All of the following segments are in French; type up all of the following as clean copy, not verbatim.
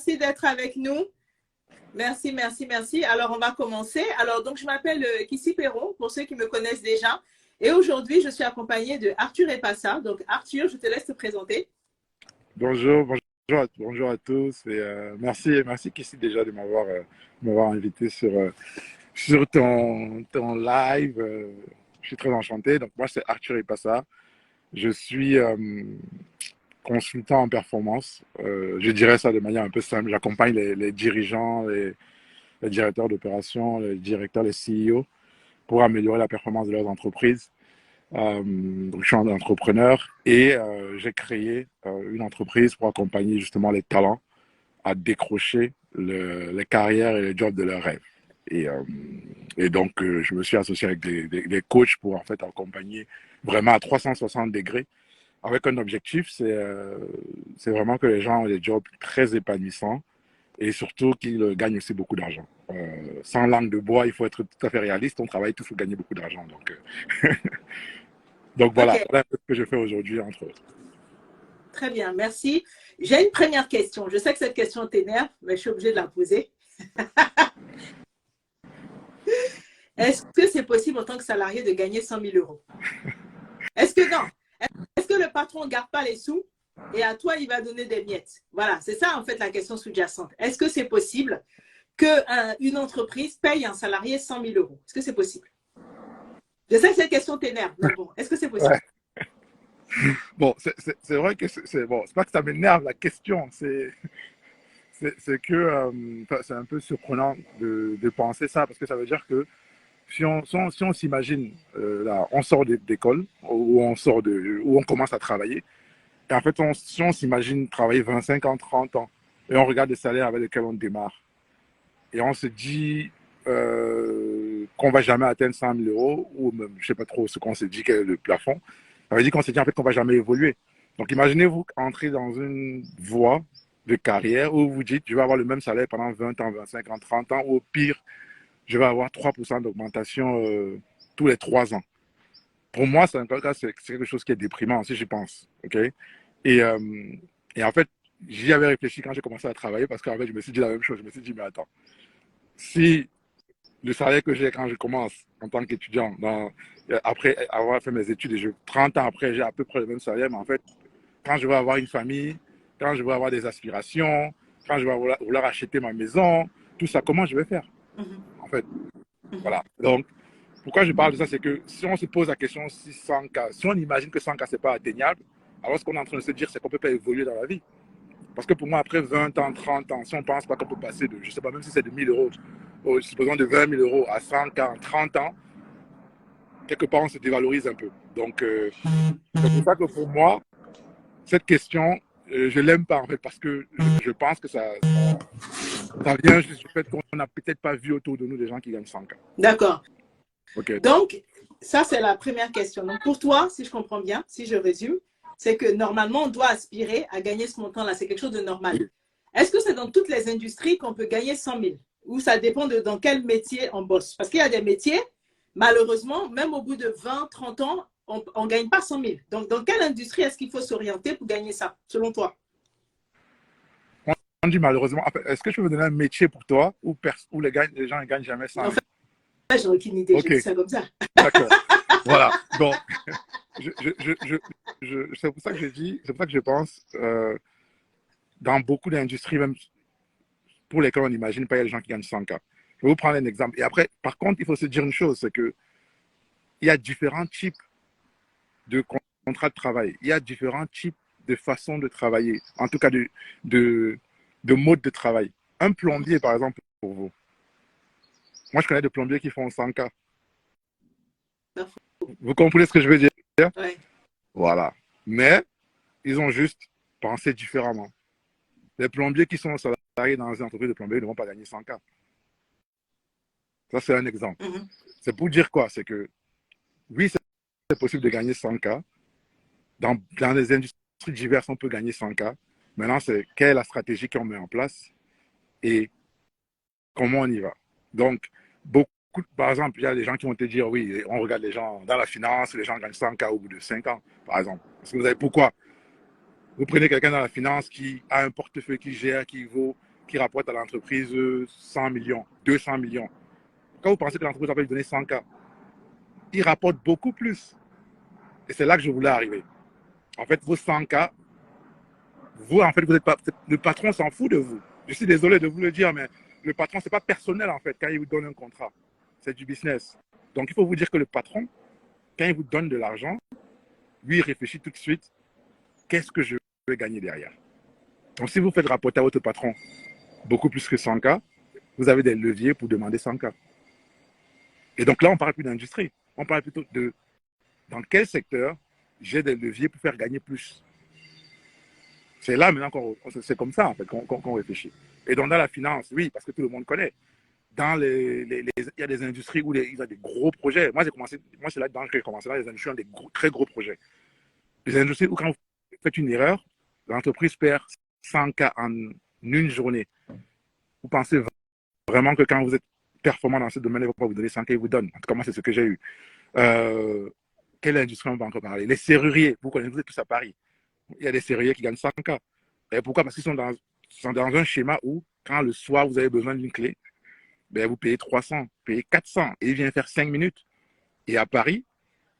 Merci d'être avec nous. Merci, merci, merci. Alors, on va commencer. Alors, donc, je m'appelle Kissy Perron, pour ceux qui me connaissent déjà. Et aujourd'hui, je suis accompagnée de Arthur Epassa. Donc, Arthur, je te laisse te présenter. Bonjour à tous et merci Kissy déjà de m'avoir invité sur ton live. Je suis très enchanté. Donc moi c'est Arthur Ipassa. Je suis consultant en performance. Je dirais ça de manière un peu simple. J'accompagne les dirigeants, les directeurs d'opération, les directeurs, les CEO pour améliorer la performance de leurs entreprises. Donc je suis un entrepreneur et j'ai créé une entreprise pour accompagner justement les talents à décrocher les carrières et les jobs de leurs rêves. Et, euh, et donc je me suis associé avec des coachs pour en fait accompagner vraiment à 360 degrés avec un objectif, c'est vraiment que les gens ont des jobs très épanouissants et surtout qu'ils gagnent aussi beaucoup d'argent. Sans langue de bois, il faut être tout à fait réaliste. On travaille tous pour gagner beaucoup d'argent. Donc OK, voilà ce que je fais aujourd'hui, entre autres. très bien, merci. J'ai une première question. Je sais que cette question t'énerve, mais je suis obligée de la poser. Est-ce que c'est possible en tant que salarié de gagner 100 000 euros? Est-ce que non? Est-ce que le patron ne garde pas les sous et à toi, il va donner des miettes? Voilà, c'est ça en fait la question sous-jacente. Est-ce que c'est possible qu'une entreprise paye un salarié 100 000 euros? Est-ce que c'est possible? Je sais que cette question t'énerve, mais bon, est-ce que c'est possible? Ouais. Bon, c'est vrai que bon, c'est pas que ça m'énerve la question, c'est que c'est un peu surprenant de penser ça parce que ça veut dire que si on s'imagine là, on sort d'école ou où on commence à travailler et en fait si on s'imagine travailler 25 ans, 30 ans et on regarde les salaires avec lesquels on démarre et on se dit qu'on va jamais atteindre 100 000 euros ou même je sais pas trop ce qu'on s'est dit quel est le plafond. Ça veut dire qu'on s'est dit en fait qu'on va jamais évoluer. Donc imaginez-vous entrer dans une voie de carrière où vous dites je vais avoir le même salaire pendant 20 ans, 25 ans, 30 ans ou au pire je vais avoir 3% d'augmentation tous les 3 ans. Pour moi, c'est quelque chose qui est déprimant si je pense. Okay? Et, euh, et en fait, j'y avais réfléchi quand j'ai commencé à travailler parce qu'en fait, je me suis dit la même chose. Je me suis dit, mais attends, si le salaire que j'ai quand je commence en tant qu'étudiant, après avoir fait mes études, 30 ans après, j'ai à peu près le même salaire, mais en fait, quand je vais avoir une famille, quand je vais avoir des aspirations, quand je vais vouloir acheter ma maison, tout ça, comment je vais faire en fait? Voilà. Donc, pourquoi je parle de ça, c'est que si on se pose la question si 100K, si on imagine que 100K, c'est pas atteignable, alors ce qu'on est en train de se dire, c'est qu'on peut pas évoluer dans la vie. Parce que pour moi, après 20 ans, 30 ans, si on pense pas qu'on peut passer de, je sais pas, même si c'est de 1000 euros, supposons de 20 000 euros à 100K en 30 ans, quelque part, on se dévalorise un peu. Donc, c'est pour ça que pour moi, cette question, je l'aime pas, en fait, parce que je pense que ça vient juste du fait qu'on n'a peut-être pas vu autour de nous des gens qui gagnent 100K. D'accord. Ok. Donc, ça, c'est la première question. Donc, pour toi, si je comprends bien, si je résume, c'est que normalement, on doit aspirer à gagner ce montant-là. C'est quelque chose de normal. Est-ce que c'est dans toutes les industries qu'on peut gagner 100 000? Ou ça dépend de dans quel métier on bosse? Parce qu'il y a des métiers, malheureusement, même au bout de 20, 30 ans, on ne gagne pas 100 000. Donc, dans quelle industrie est-ce qu'il faut s'orienter pour gagner ça, selon toi? On dit malheureusement, est-ce que je peux vous donner un métier pour toi où les gens ne gagnent jamais 100 En 000? fait, j'ai aucune idée. Ok, J'ai dit ça comme ça. d'accord. Voilà. Donc, je, je, je, c'est pour ça que je dis, c'est pour ça que je pense, dans beaucoup d'industries, même pour lesquelles on n'imagine pas, il y a des gens qui gagnent 100K. Je vais vous prendre un exemple. Et après, par contre, il faut se dire une chose, c'est que il y a différents types de contrats de travail. Il y a différents types de façons de travailler. En tout cas, de, de modes de travail. Un plombier, par exemple, pour vous. Moi, je connais des plombiers qui font 100K. Vous comprenez ce que je veux dire? Ouais. Voilà. Mais ils ont juste pensé différemment. Les plombiers qui sont salariés dans une entreprise de plomberie ne vont pas gagner 100K. Ça, c'est un exemple. C'est pour dire quoi? C'est que oui, c'est possible de gagner 100K. Dans les industries diverses, on peut gagner 100K. Maintenant, c'est quelle est la stratégie qu'on met en place et comment on y va. Donc, par exemple, il y a des gens qui vont te dire, oui, on regarde les gens dans la finance, les gens gagnent 100K au bout de 5 ans, par exemple. Parce que vous savez pourquoi? Vous prenez quelqu'un dans la finance qui a un portefeuille qui gère, qui vaut qui rapporte à l'entreprise 100 millions, 200 millions. Quand vous pensez que l'entreprise va lui donner 100K, il rapporte beaucoup plus. Et c'est là que je voulais arriver. En fait, vos 100K, vous, en fait, vous êtes pas, le patron s'en fout de vous. Je suis désolé de vous le dire, mais le patron, c'est pas personnel, en fait, quand il vous donne un contrat. C'est du business. Donc, il faut vous dire que le patron, quand il vous donne de l'argent, lui, il réfléchit tout de suite, qu'est-ce que je vais gagner derrière? Donc, si vous faites rapporter à votre patron beaucoup plus que 100K, vous avez des leviers pour demander 100K. Et donc là, on ne parle plus d'industrie. On parle plutôt de dans quel secteur j'ai des leviers pour faire gagner plus. C'est là maintenant c'est comme ça en fait qu'on réfléchit. Et donc dans la finance, oui, parce que tout le monde connaît. Dans il y a des industries où il y a des gros projets. Moi, c'est là-dedans que j'ai commencé. Dans les industries, des très gros projets. Les industries où quand vous faites une erreur, l'entreprise perd 100K en une journée. Vous pensez vraiment que quand vous êtes performant dans ce domaine, il ne va pas vous donner 100K, il vous donne. En tout cas, moi, c'est ce que j'ai eu. Quelle industrie on va encore parler? Les serruriers, vous connaissez tous à Paris. Il y a des serruriers qui gagnent 100K. Et pourquoi? Parce qu'ils sont dans un schéma où, quand le soir, vous avez besoin d'une clé, ben, vous payez 300, vous payez 400, et il vient faire 5 minutes. Et à Paris,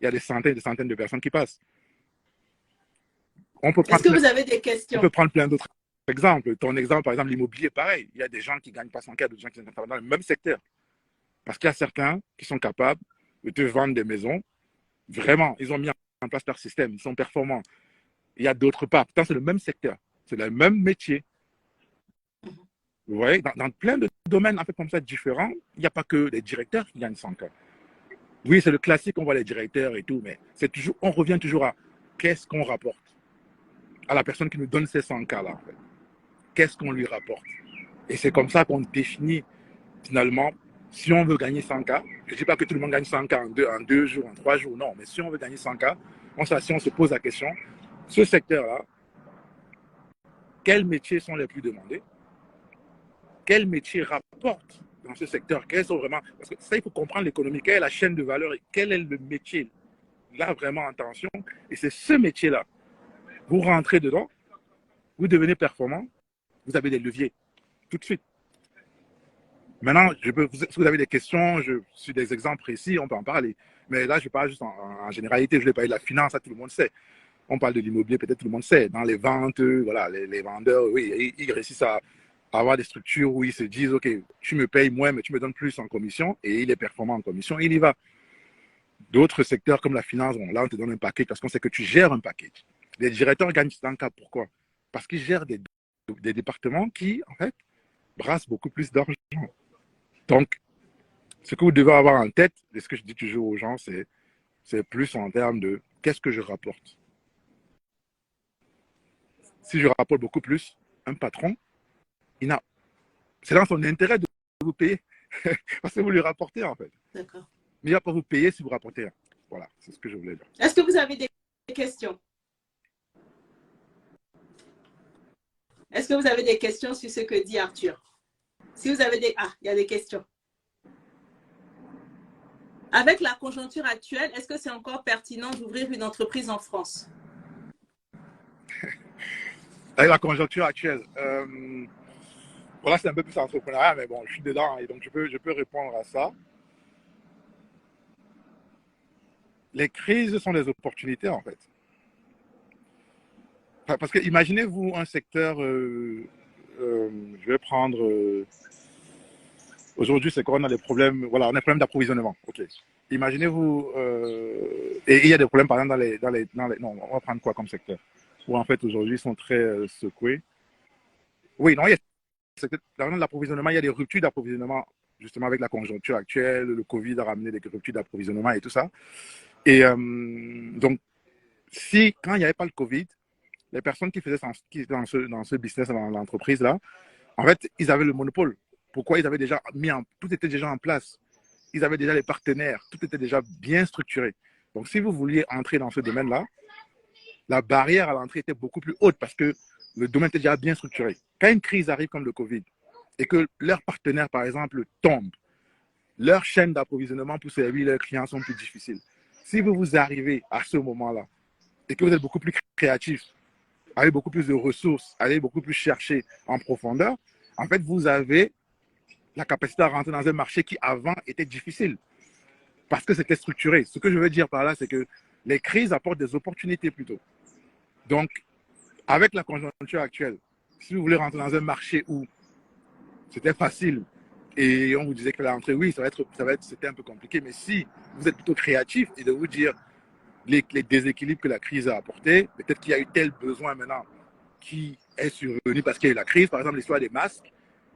il y a des centaines de personnes qui passent. Est-ce que vous avez des questions? On peut prendre plein d'autres exemples. Ton exemple, par exemple, l'immobilier, pareil. Il y a des gens qui ne gagnent pas 100K, d'autres gens qui gagnent dans le même secteur. Parce qu'il y a certains qui sont capables de te vendre des maisons. Vraiment, ils ont mis en place leur système, ils sont performants. Il y a d'autres pas. Pourtant, c'est le même secteur, c'est le même métier. Vous voyez, dans plein de domaines en fait, comme ça différents, il n'y a pas que les directeurs qui gagnent 100K. Oui, c'est le classique, on voit les directeurs et tout, mais on revient toujours à qu'est-ce qu'on rapporte à la personne qui nous donne ces 100K-là. En fait. Qu'est-ce qu'on lui rapporte? Et c'est comme ça qu'on définit finalement, si on veut gagner 100K, je ne dis pas que tout le monde gagne 100K en 2 jours, en 3 jours, non, mais si on veut gagner 100K, si on se pose la question, ce secteur-là, quels métiers sont les plus demandés? Quels métiers rapportent dans ce secteur? Quels sont vraiment... Parce que ça, il faut comprendre l'économie. Quelle est la chaîne de valeur et quel est le métier là vraiment en tension? Et c'est ce métier-là. Vous rentrez dedans, vous devenez performant, vous avez des leviers tout de suite. Maintenant, si vous avez des questions, sur des exemples précis, on peut en parler. Mais là, je parle juste en généralité. Je vais parler de la finance, ça, tout le monde sait. On parle de l'immobilier, peut-être tout le monde sait. Dans les ventes, voilà, les vendeurs, oui, ils réussissent à avoir des structures où ils se disent, OK, tu me payes moins, mais tu me donnes plus en commission. Et il est performant en commission, il y va. D'autres secteurs comme la finance, bon, là, on te donne un package parce qu'on sait que tu gères un package. Les directeurs gagnent dans le cas, pourquoi? Parce qu'ils gèrent des départements qui, en fait, brassent beaucoup plus d'argent. Donc, ce que vous devez avoir en tête, et ce que je dis toujours aux gens, c'est plus en termes de qu'est-ce que je rapporte. Si je rapporte beaucoup plus, un patron, c'est dans son intérêt de vous payer. Parce que vous lui rapportez, en fait. D'accord. Mais il ne va pas vous payer si vous rapportez. Voilà, c'est ce que je voulais dire. Est-ce que vous avez des questions? Est-ce que vous avez des questions sur ce que dit Arthur? Si vous avez des... Ah, il y a des questions. Avec la conjoncture actuelle, est-ce que c'est encore pertinent d'ouvrir une entreprise en France? Avec la conjoncture actuelle, voilà, c'est un peu plus entrepreneuriat, mais bon, je suis dedans et donc je peux répondre à ça. Les crises sont des opportunités, en fait. Parce que imaginez-vous un secteur, je vais prendre... Aujourd'hui, c'est quoi? On a des problèmes, voilà, on a des problèmes d'approvisionnement. OK. Imaginez-vous, et il y a des problèmes, par exemple, non, on va prendre quoi comme secteur? Où en fait, aujourd'hui, ils sont très secoués. Oui, non, il y a dans l'approvisionnement, il y a des ruptures d'approvisionnement, justement, avec la conjoncture actuelle. Le Covid a ramené des ruptures d'approvisionnement et tout ça. Et donc, quand il n'y avait pas le Covid, les personnes qui étaient dans ce business, dans l'entreprise-là, en fait, ils avaient le monopole. Pourquoi? Ils avaient déjà tout était déjà en place. Ils avaient déjà les partenaires. Tout était déjà bien structuré. Donc, si vous vouliez entrer dans ce domaine-là, la barrière à l'entrée était beaucoup plus haute parce que le domaine était déjà bien structuré. Quand une crise arrive comme le Covid et que leurs partenaires, par exemple, tombent, leur chaîne d'approvisionnement pour servir leurs clients sont plus difficiles. Si vous arrivez à ce moment-là et que vous êtes beaucoup plus créatif, avez beaucoup plus de ressources, allez beaucoup plus chercher en profondeur, En fait, vous avez la capacité à rentrer dans un marché qui avant était difficile parce que c'était structuré. Ce que je veux dire par là, c'est que les crises apportent des opportunités plutôt. Donc, avec la conjoncture actuelle, si vous voulez rentrer dans un marché où c'était facile et on vous disait que l'entrée, oui, c'était un peu compliqué, mais si vous êtes plutôt créatif et de vous dire les déséquilibres que la crise a apportés, peut-être qu'il y a eu tel besoin maintenant qui est survenu parce qu'il y a eu la crise, par exemple l'histoire des masques.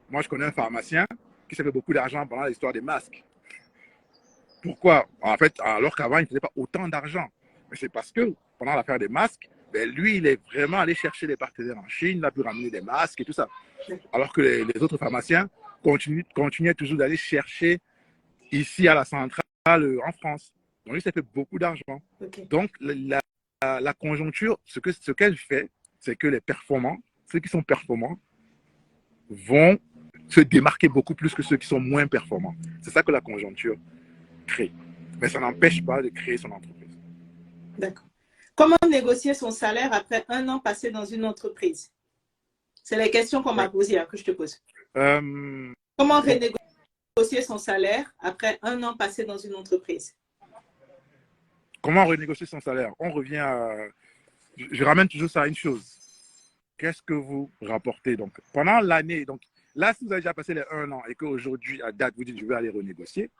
Moi, je connais un pharmacien qui s'est fait beaucoup d'argent pendant l'histoire des masques. Pourquoi? En fait, alors qu'avant, il ne faisait pas autant d'argent. Mais c'est parce que pendant l'affaire des masques, ben, lui, il est vraiment allé chercher des partenaires en Chine, il a pu ramener des masques et tout ça. Alors que les autres pharmaciens continuaient toujours d'aller chercher ici à la centrale en France. Donc, il s'est fait beaucoup d'argent. Okay. Donc, la conjoncture, ce qu'elle fait, c'est que les performants, ceux qui sont performants, vont se démarquer beaucoup plus que ceux qui sont moins performants. C'est ça que la conjoncture crée. Mais ça n'empêche pas de créer son entreprise. D'accord. Comment négocier son salaire après 1 an passé dans une entreprise? C'est les questions qu'on m'a posées, que je te pose. Comment renégocier son salaire après 1 an passé dans une entreprise? Comment renégocier son salaire? On revient à... Je ramène toujours ça à une chose. Qu'est-ce que vous rapportez? Donc, pendant l'année, donc là, si vous avez déjà passé les 1 an et qu'aujourd'hui, à date, vous dites je vais aller renégocier,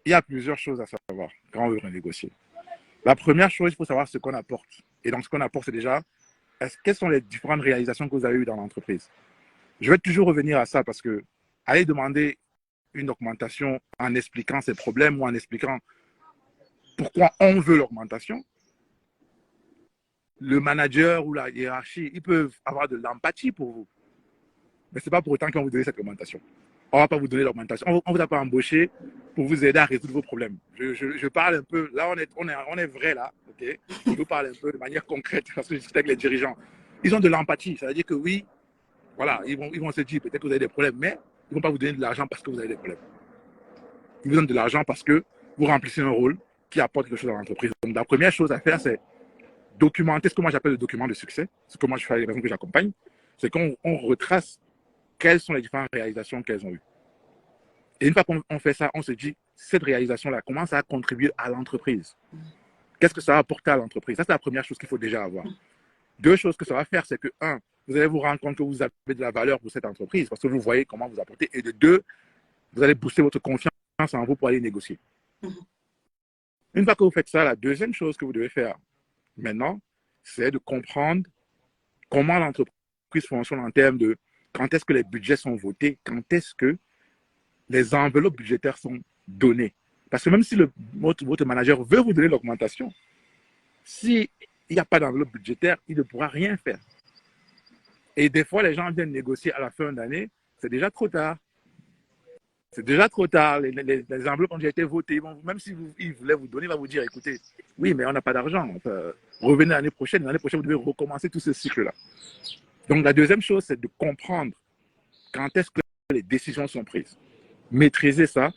il y a plusieurs choses à savoir quand on veut renégocier. La première chose, il faut savoir ce qu'on apporte. Et donc, ce qu'on apporte, c'est déjà, quelles sont les différentes réalisations que vous avez eues dans l'entreprise? Je vais toujours revenir à ça parce que aller demander une augmentation en expliquant ses problèmes ou en expliquant pourquoi on veut l'augmentation, le manager ou la hiérarchie, ils peuvent avoir de l'empathie pour vous. Mais ce n'est pas pour autant qu'on va vous donner cette augmentation. On ne va pas vous donner l'augmentation. On ne vous a pas embauché pour vous aider à résoudre vos problèmes. Je parle un peu, là on est vrai là, ok? Je vous parle un peu de manière concrète parce que je discute avec les dirigeants. Ils ont de l'empathie, ça veut dire que oui, voilà, ils vont se dire peut-être que vous avez des problèmes, mais ils ne vont pas vous donner de l'argent parce que vous avez des problèmes. Ils vous donnent de l'argent parce que vous remplissez un rôle qui apporte quelque chose à l'entreprise. Donc la première chose à faire, c'est documenter ce que moi j'appelle le document de succès, ce que moi je fais avec les personnes que j'accompagne, c'est qu'on retrace quelles sont les différentes réalisations qu'elles ont eues. Et une fois qu'on fait ça, on se dit, cette réalisation-là, comment ça a contribué à l'entreprise? Qu'est-ce que ça a apporté à l'entreprise? Ça, c'est la première chose qu'il faut déjà avoir. Deux choses que ça va faire, c'est que, un, vous allez vous rendre compte que vous avez de la valeur pour cette entreprise parce que vous voyez comment vous apportez. Et de deux, vous allez booster votre confiance en vous pour aller négocier. Une fois que vous faites ça, la deuxième chose que vous devez faire maintenant, c'est de comprendre comment l'entreprise fonctionne en termes de quand est-ce que les budgets sont votés, quand est-ce que les enveloppes budgétaires sont données. Parce que même si votre manager veut vous donner l'augmentation, s'il n'y a pas d'enveloppe budgétaire, il ne pourra rien faire. Et des fois, les gens viennent négocier à la fin d'année, c'est déjà trop tard. C'est déjà trop tard. Les enveloppes ont déjà été votées. Même si ils voulaient vous donner, ils vont vous dire, écoutez, oui, mais on n'a pas d'argent. Revenez l'année prochaine. L'année prochaine, vous devez recommencer tout ce cycle-là. Donc, la deuxième chose, c'est de comprendre quand est-ce que les décisions sont prises. Maîtriser ça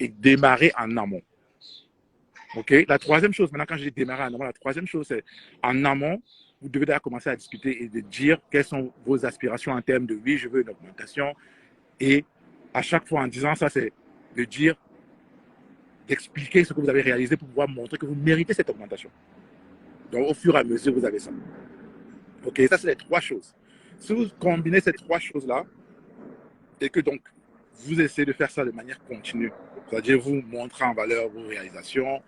et démarrer en amont. OK? La troisième chose, maintenant, quand je dis démarrer en amont, la troisième chose, c'est en amont, vous devez déjà commencer à discuter et de dire quelles sont vos aspirations en termes de oui, je veux une augmentation. Et à chaque fois en disant ça, c'est de dire, d'expliquer ce que vous avez réalisé pour pouvoir montrer que vous méritez cette augmentation. Donc, au fur et à mesure, vous avez ça. OK? Ça, c'est les trois choses. Si vous combinez ces trois choses-là, et que donc, vous essayez de faire ça de manière continue, c'est-à-dire vous montrez en valeur vos réalisations,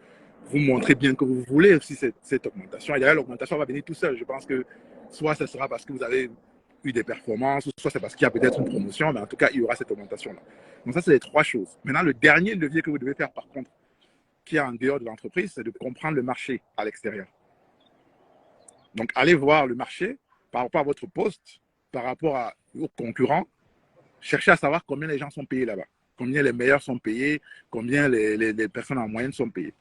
vous montrez bien que vous voulez aussi cette augmentation. Et d'ailleurs, l'augmentation va venir tout seul. Je pense que soit ce sera parce que vous avez eu des performances, soit c'est parce qu'il y a peut-être une promotion, mais en tout cas, il y aura cette augmentation-là. Donc ça, c'est les trois choses. Maintenant, le dernier levier que vous devez faire, par contre, qui est en dehors de l'entreprise, c'est de comprendre le marché à l'extérieur. Donc, allez voir le marché par rapport à votre poste, par rapport aux concurrents. Cherchez à savoir combien les gens sont payés là-bas, combien les meilleurs sont payés, combien les personnes en moyenne sont payées.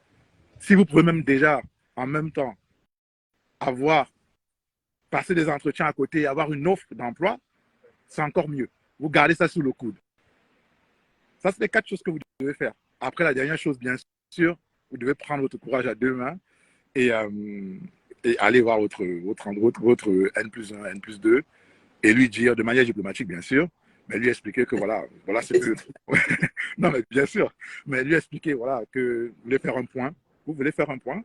Si vous pouvez même déjà, en même temps, passer des entretiens à côté et avoir une offre d'emploi, c'est encore mieux. Vous gardez ça sous le coude. Ça, c'est les 4 choses que vous devez faire. Après, la dernière chose, bien sûr, vous devez prendre votre courage à 2 mains et aller voir votre N+1, N+2 et lui dire de manière diplomatique, bien sûr, mais lui expliquer que voilà ce que. Non, mais bien sûr, mais lui expliquer voilà, que vous voulez faire un point,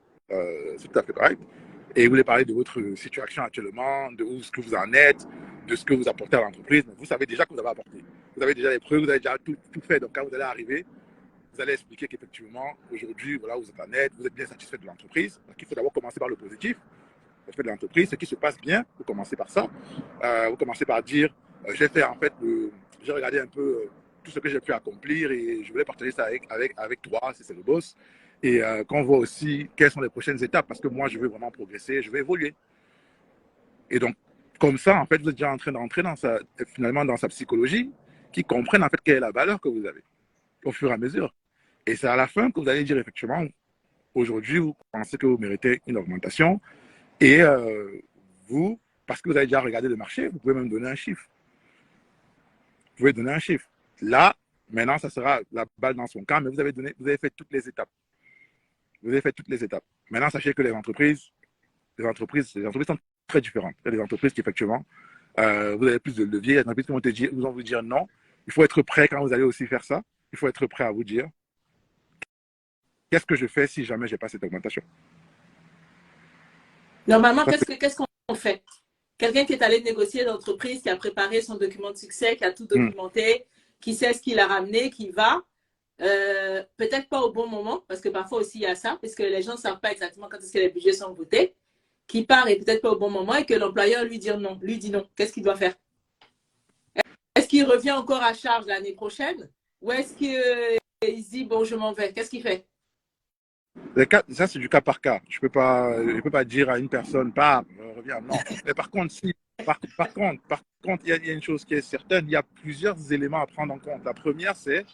c'est tout à fait correct, et vous voulez parler de votre situation actuellement, de où ce que vous en êtes, de ce que vous apportez à l'entreprise. Vous savez déjà que vous avez apporté. Vous avez déjà les preuves, vous avez déjà tout fait. Donc, quand vous allez arriver, vous allez expliquer qu'effectivement, aujourd'hui, voilà, vous êtes en aide, vous êtes bien satisfait de l'entreprise. Donc, il faut d'abord commencer par le positif. De l'entreprise, ce qui se passe bien, vous commencez par ça. Vous commencez par dire, j'ai fait en fait, j'ai regardé un peu tout ce que j'ai pu accomplir et je voulais partager ça avec toi, si c'est le boss. Et qu'on voit aussi quelles sont les prochaines étapes, parce que moi, je veux vraiment progresser, je veux évoluer. Et donc, comme ça, en fait, vous êtes déjà en train d'entrer finalement dans sa psychologie, qui comprenne en fait quelle est la valeur que vous avez au fur et à mesure. Et c'est à la fin que vous allez dire effectivement, aujourd'hui, vous pensez que vous méritez une augmentation. Et vous, parce que vous avez déjà regardé le marché, vous pouvez même donner un chiffre. Vous pouvez donner un chiffre. Là, maintenant, ça sera la balle dans son camp, mais vous avez fait toutes les étapes. Vous avez fait toutes les étapes. Maintenant, sachez que les entreprises sont très différentes. Il y a des entreprises qui, effectivement, vous avez plus de levier. Il y a des entreprises qui vont vous dire non. Il faut être prêt quand vous allez aussi faire ça. Il faut être prêt à vous dire qu'est-ce que je fais si jamais je n'ai pas cette augmentation. Normalement, qu'est-ce qu'on fait? Quelqu'un qui est allé négocier l'entreprise, qui a préparé son document de succès, qui a tout documenté, qui sait ce qu'il a ramené, qui va, peut-être pas au bon moment, parce que parfois aussi il y a ça, parce que les gens ne savent pas exactement quand est-ce que les budgets sont votés, qui part et peut-être pas au bon moment et que l'employeur lui dit non. Qu'est-ce qu'il doit faire? Est-ce qu'il revient encore à charge l'année prochaine ou est-ce qu'il se dit bon, je m'en vais? Qu'est-ce qu'il fait? Ça, c'est du cas par cas. Je peux pas dire à une personne, pas, reviens, non. Mais par contre, il y a une chose qui est certaine, il y a plusieurs éléments à prendre en compte. La première, c'est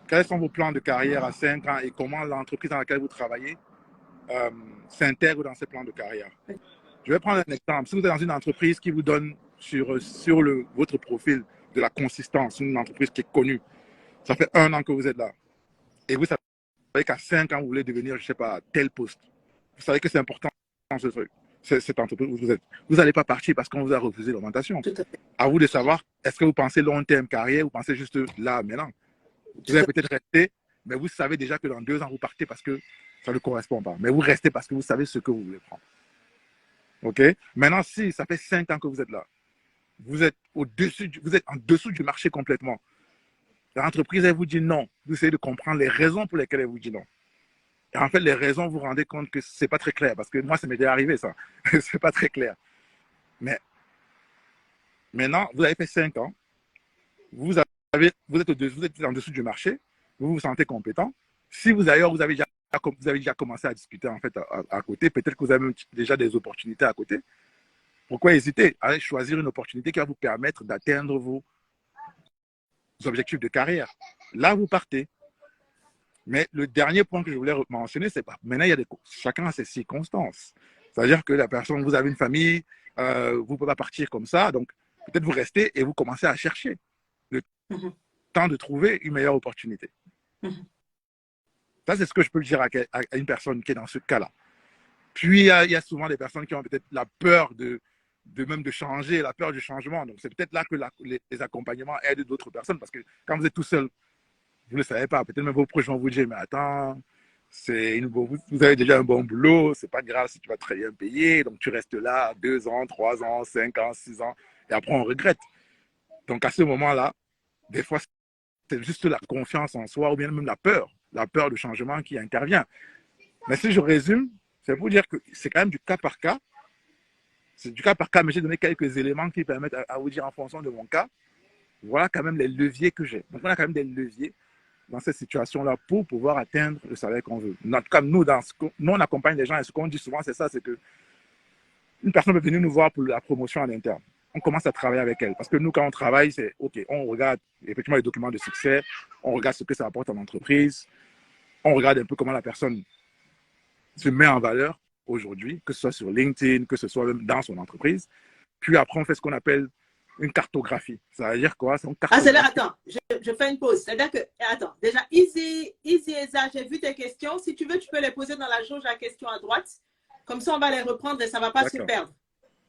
quels sont vos plans de carrière à 5 ans et comment l'entreprise dans laquelle vous travaillez s'intègre dans ces plans de carrière. Je vais prendre un exemple. Si vous êtes dans une entreprise qui vous donne sur votre profil de la consistance, une entreprise qui est connue, ça fait 1 an que vous êtes là, et vous savez qu'à 5 ans, vous voulez devenir, je ne sais pas, tel poste. Vous savez que c'est important, ce truc, cette entreprise où vous êtes. Vous n'allez pas partir parce qu'on vous a refusé l'augmentation. À vous de savoir, est-ce que vous pensez long terme carrière ou vous pensez juste là, maintenant. Vous allez peut-être rester, mais vous savez déjà que dans 2 ans, vous partez parce que ça ne correspond pas. Mais vous restez parce que vous savez ce que vous voulez prendre. OK? Maintenant, si ça fait 5 ans que vous êtes là, vous êtes en dessous du marché complètement. L'entreprise, elle vous dit non. Vous essayez de comprendre les raisons pour lesquelles elle vous dit non. Et en fait, les raisons, vous vous rendez compte que ce n'est pas très clair. Parce que moi, ça m'est déjà arrivé, ça. Ce n'est pas très clair. Mais maintenant, vous avez fait 5 ans. Vous êtes en dessous du marché. Vous vous sentez compétent. Si vous avez déjà commencé à discuter en fait à côté, peut-être que vous avez déjà des opportunités à côté. Pourquoi hésiter? Allez choisir une opportunité qui va vous permettre d'atteindre vos objectifs de carrière. Là, vous partez. Mais le dernier point que je voulais mentionner, c'est pas. Maintenant, chacun a ses circonstances. C'est-à-dire que la personne, vous avez une famille, vous ne pouvez pas partir comme ça. Donc, peut-être vous restez et vous commencez à chercher le temps de trouver une meilleure opportunité. Ça, c'est ce que je peux dire à une personne qui est dans ce cas-là. Puis, il y a souvent des personnes qui ont peut-être la peur de changer, la peur du changement. Donc, c'est peut-être là que les accompagnements aident d'autres personnes parce que quand vous êtes tout seul, vous ne le savez pas. Peut-être même vos proches vont vous dire, mais attends, vous avez déjà un bon boulot, c'est pas grave si tu vas très bien payer. Donc, tu restes là 2 ans, 3 ans, 5 ans, 6 ans. Et après, on regrette. Donc, à ce moment-là, des fois, c'est juste la confiance en soi ou bien même la peur du changement qui intervient. Mais si je résume, c'est pour dire que c'est quand même du cas par cas. C'est du cas par cas, mais j'ai donné quelques éléments qui permettent à vous dire en fonction de mon cas, voilà quand même les leviers que j'ai. Donc, on a quand même des leviers dans cette situation-là pour pouvoir atteindre le salaire qu'on veut. En tout cas, nous, on accompagne les gens et ce qu'on dit souvent, c'est ça, c'est que une personne peut venir nous voir pour la promotion à l'interne. On commence à travailler avec elle. Parce que nous, quand on travaille, c'est OK, on regarde effectivement les documents de succès, on regarde ce que ça apporte à l'entreprise, on regarde un peu comment la personne se met en valeur aujourd'hui, que ce soit sur LinkedIn, que ce soit même dans son entreprise. Puis après, on fait ce qu'on appelle une cartographie. Ça veut dire quoi? Attends, je fais une pause. C'est-à-dire que, attends, déjà, Easy Eza, j'ai vu tes questions. Si tu veux, tu peux les poser dans la jauge à questions à droite. Comme ça, on va les reprendre et ça ne va pas se perdre.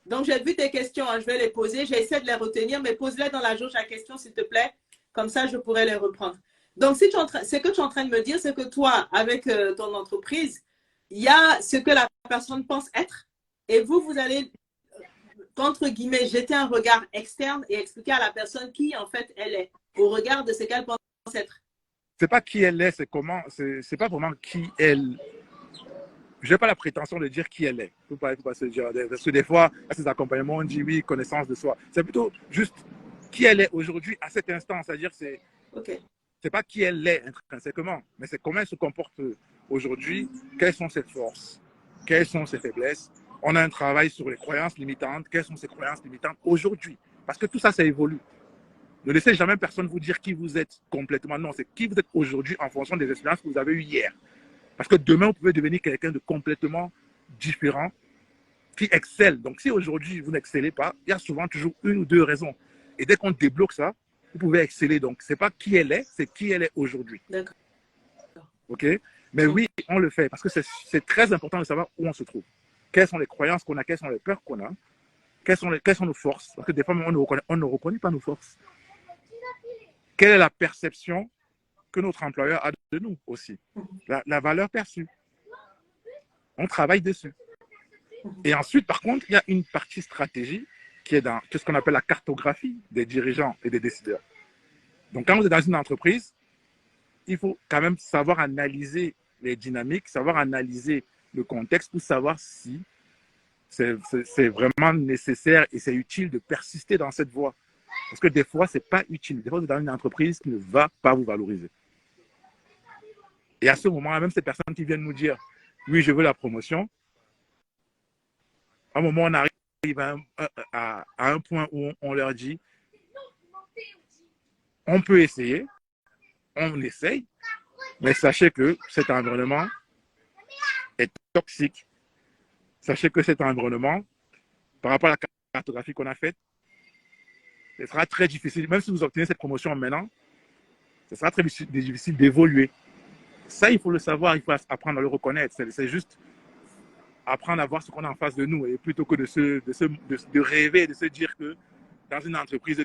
Donc, j'ai vu tes questions, hein, je vais les poser. J'essaie de les retenir, mais pose-les dans la jauge à questions, s'il te plaît. Comme ça, je pourrai les reprendre. Donc, si ce que tu es en train de me dire, c'est que toi, avec ton entreprise, il y a ce que la personne pense être et vous allez, entre guillemets, jeter un regard externe et expliquer à la personne qui, en fait, elle est, au regard de ce qu'elle pense être. C'est pas qui elle est, c'est comment, c'est pas vraiment qui elle. Je n'ai pas la prétention de dire qui elle est. Faut pas se dire, parce que des fois, à ces accompagnements, on dit oui, connaissance de soi. C'est plutôt juste qui elle est aujourd'hui à cet instant. C'est-à-dire, c'est pas qui elle est intrinsèquement, mais c'est comment elle se comporte aujourd'hui, quelles sont ses forces, quelles sont ses faiblesses. On a un travail sur les croyances limitantes, quelles sont ses croyances limitantes aujourd'hui. Parce que tout ça, ça évolue. Ne laissez jamais personne vous dire qui vous êtes complètement. Non, c'est qui vous êtes aujourd'hui en fonction des expériences que vous avez eues hier. Parce que demain, vous pouvez devenir quelqu'un de complètement différent qui excelle. Donc, si aujourd'hui, vous n'excellez pas, il y a souvent toujours une ou deux raisons. Et dès qu'on débloque ça, vous pouvez exceller. Donc, ce n'est pas qui elle est, c'est qui elle est aujourd'hui. D'accord. OK? Mais oui, on le fait parce que c'est très important de savoir où on se trouve. Quelles sont les croyances qu'on a, quelles sont les peurs qu'on a, quelles sont nos forces. Parce que des fois, on ne reconnaît pas nos forces. Quelle est la perception que notre employeur a de nous aussi? La valeur perçue. On travaille dessus. Et ensuite, par contre, il y a une partie stratégie qui est dans ce qu'on appelle la cartographie des dirigeants et des décideurs. Donc, quand vous êtes dans une entreprise, il faut quand même savoir analyser les dynamiques, savoir analyser le contexte pour savoir si c'est vraiment nécessaire et c'est utile de persister dans cette voie. Parce que des fois, ce n'est pas utile. Des fois, vous êtes dans une entreprise qui ne va pas vous valoriser. Et à ce moment-là, même ces personnes qui viennent nous dire « Oui, je veux la promotion », à un moment, on arrive à un point où on leur dit « On peut essayer, on essaye, mais sachez que cet environnement est toxique. Sachez que cet environnement, par rapport à la cartographie qu'on a faite, ce sera très difficile. Même si vous obtenez cette promotion maintenant, ce sera très difficile d'évoluer. » Ça, il faut le savoir, il faut apprendre à le reconnaître. C'est juste apprendre à voir ce qu'on a en face de nous et plutôt que de rêver, de se dire que dans une entreprise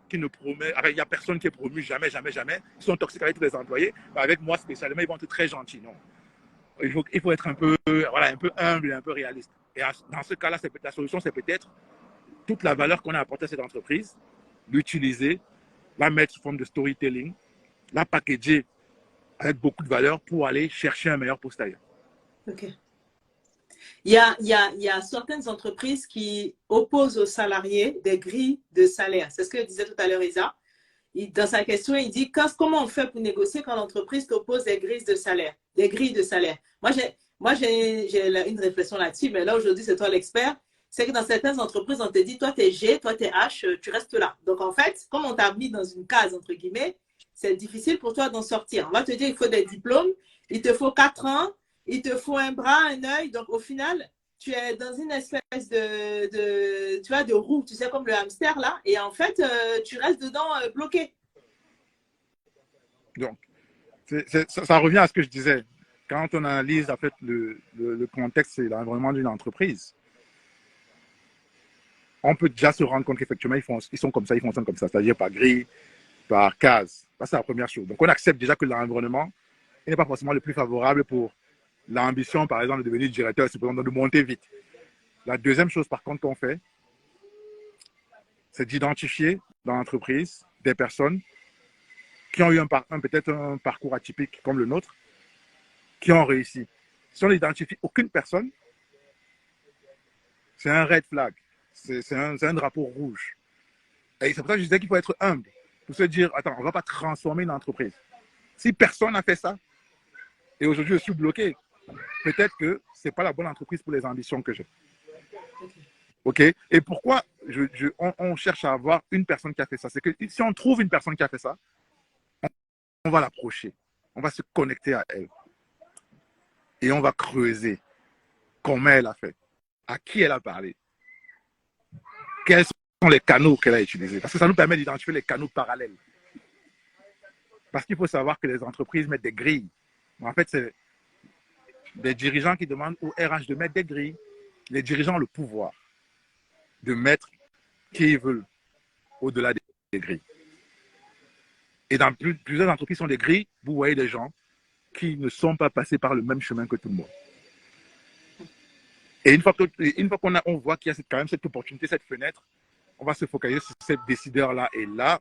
qui ne promet, il n'y a personne qui est promu, jamais, jamais, jamais. Ils sont toxiques avec tous les employés. Avec moi spécialement, ils vont être très gentils. Non. Il faut être un peu humble et un peu réaliste. Et dans ce cas-là, la solution, c'est peut-être toute la valeur qu'on a apportée à cette entreprise, l'utiliser, la mettre sous forme de storytelling, la packager avec beaucoup de valeur pour aller chercher un meilleur poste ailleurs. OK. Il y a certaines entreprises qui opposent aux salariés des grilles de salaire. C'est ce que disait tout à l'heure Isa. Dans sa question, il dit comment on fait pour négocier quand l'entreprise t'oppose des grilles de salaire, des grilles de salaire. Moi, j'ai une réflexion là-dessus, mais là, aujourd'hui, c'est toi l'expert. C'est que dans certaines entreprises, on te dit, toi, t'es G, toi, t'es H, tu restes là. Donc, en fait, comme on t'a mis dans une case, entre guillemets, c'est difficile pour toi d'en sortir. On va te dire, il faut des diplômes, il te faut 4 ans, il te faut un bras, un œil. Donc, au final, tu es dans une espèce tu vois, de roue, tu sais, comme le hamster, là. Et en fait, tu restes dedans bloqué. Donc, ça revient à ce que je disais. Quand on analyse en fait, le contexte et l'environnement d'une entreprise, on peut déjà se rendre compte qu'effectivement, ils sont comme ça, ils fonctionnent comme ça, c'est-à-dire par grille, par case. Ça, c'est la première chose. Donc, on accepte déjà que l'environnement n'est pas forcément le plus favorable pour l'ambition, par exemple, de devenir directeur, c'est de monter vite. La deuxième chose, par contre, qu'on fait, c'est d'identifier dans l'entreprise des personnes qui ont eu peut-être un parcours atypique comme le nôtre, qui ont réussi. Si on n'identifie aucune personne, c'est un red flag, c'est un drapeau rouge. Et c'est pour ça que je disais qu'il faut être humble, pour se dire, attends, on ne va pas transformer une entreprise. Si personne n'a fait ça, et aujourd'hui je suis bloqué, peut-être que ce n'est pas la bonne entreprise pour les ambitions que j'ai. OK? Et pourquoi on cherche à avoir une personne qui a fait ça? C'est que si on trouve une personne qui a fait ça, on va l'approcher, on va se connecter à elle. Et on va creuser comment elle a fait, à qui elle a parlé, quels sont les canaux qu'elle a utilisés. Parce que ça nous permet d'identifier les canaux parallèles. Parce qu'il faut savoir que les entreprises mettent des grilles. En fait, c'est des dirigeants qui demandent au RH de mettre des grilles. Les dirigeants ont le pouvoir. de mettre qui ils veulent au-delà des grilles. Et dans plusieurs entreprises sont des grilles, vous voyez des gens qui ne sont pas passés par le même chemin que tout le monde. Et une fois qu'on voit qu'il y a quand même cette opportunité, cette fenêtre, on va se focaliser sur ces décideurs-là. Et là,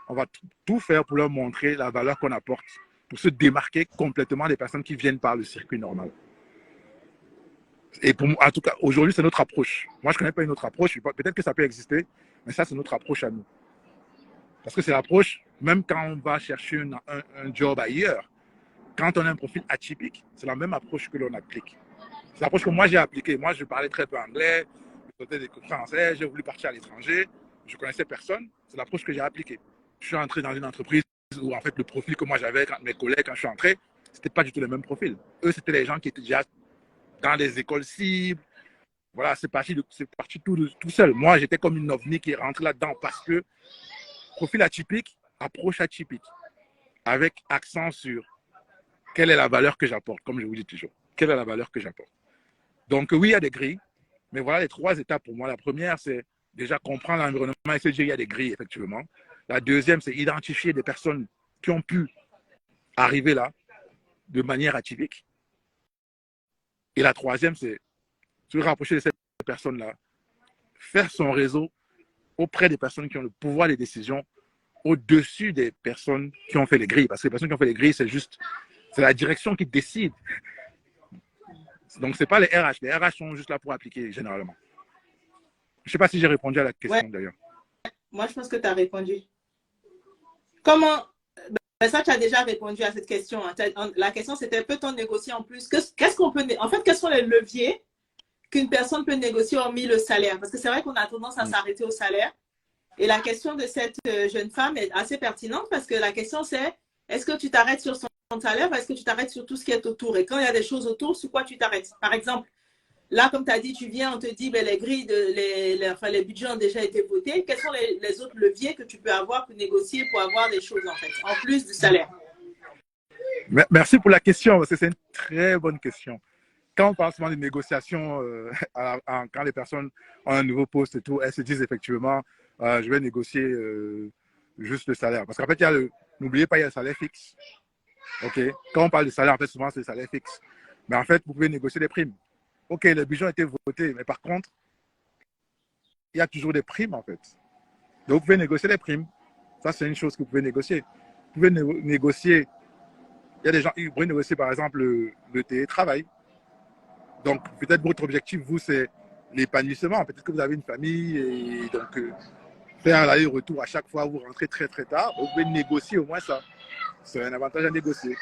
on va tout faire pour leur montrer la valeur qu'on apporte, pour se démarquer complètement des personnes qui viennent par le circuit normal. Et pour moi, en tout cas, aujourd'hui, c'est notre approche. Moi, je ne connais pas une autre approche. Peut-être que ça peut exister, mais ça, c'est notre approche à nous. Parce que c'est l'approche, même quand on va chercher un job ailleurs, quand on a un profil atypique, c'est la même approche que l'on applique. C'est l'approche que moi, j'ai appliquée. Moi, je parlais très peu anglais, je faisais des cours français, j'ai voulu partir à l'étranger, je connaissais personne. C'est l'approche que j'ai appliquée. Je suis entré dans une entreprise où, en fait, le profil que moi j'avais, mes collègues, quand je suis entré, ce n'était pas du tout le même profil. Eux, c'était les gens qui étaient déjà dans les écoles cibles. Voilà, c'est parti tout seul. Moi, j'étais comme une ovni qui est rentrée là-dedans parce que profil atypique, approche atypique, avec accent sur quelle est la valeur que j'apporte, comme je vous dis toujours. Quelle est la valeur que j'apporte? Donc, oui, il y a des grilles, mais voilà les 3 étapes pour moi. La première, c'est déjà comprendre l'environnement et se dire qu'il y a des grilles, effectivement. La deuxième, c'est identifier des personnes qui ont pu arriver là de manière atypique. Et la troisième, c'est se rapprocher de ces personnes-là, faire son réseau auprès des personnes qui ont le pouvoir des décisions au-dessus des personnes qui ont fait les grilles. Parce que les personnes qui ont fait les grilles, c'est la direction qui décide. Donc, ce n'est pas les RH. Les RH sont juste là pour appliquer, généralement. Je ne sais pas si j'ai répondu à la question, d'ailleurs. Moi, je pense que tu as répondu. Comment... ça, tu as déjà répondu à cette question. La question, c'était peut-on négocier en plus? Qu'est-ce qu'on peut... En fait, quels sont les leviers qu'une personne peut négocier hormis le salaire? Parce que c'est vrai qu'on a tendance à s'arrêter au salaire. Et la question de cette jeune femme est assez pertinente parce que la question, c'est est-ce que tu t'arrêtes sur son salaire ou est-ce que tu t'arrêtes sur tout ce qui est autour? Et quand il y a des choses autour, sur quoi tu t'arrêtes? Par exemple, là, comme tu as dit, tu viens, on te dit ben, les grilles, les budgets ont déjà été votés. Quels sont les autres leviers que tu peux avoir pour négocier, pour avoir des choses, en fait, en plus du salaire? Merci pour la question, parce que c'est une très bonne question. Quand on parle souvent de négociations, quand les personnes ont un nouveau poste et tout, elles se disent effectivement, je vais négocier juste le salaire. Parce qu'en fait, n'oubliez pas, il y a le salaire fixe. OK? Quand on parle de salaire, en fait, souvent, c'est le salaire fixe. Mais en fait, vous pouvez négocier des primes. OK, les budgets ont été votés, mais par contre, il y a toujours des primes, en fait. Donc, vous pouvez négocier les primes. Ça, c'est une chose que vous pouvez négocier. Vous pouvez négocier, il y a des gens qui pourraient négocier, par exemple, le télétravail. Donc, peut-être votre objectif, vous, c'est l'épanouissement. Peut-être que vous avez une famille et donc faire l'aller-retour à chaque fois, vous rentrez très, très tard. Vous pouvez négocier au moins ça. C'est un avantage à négocier.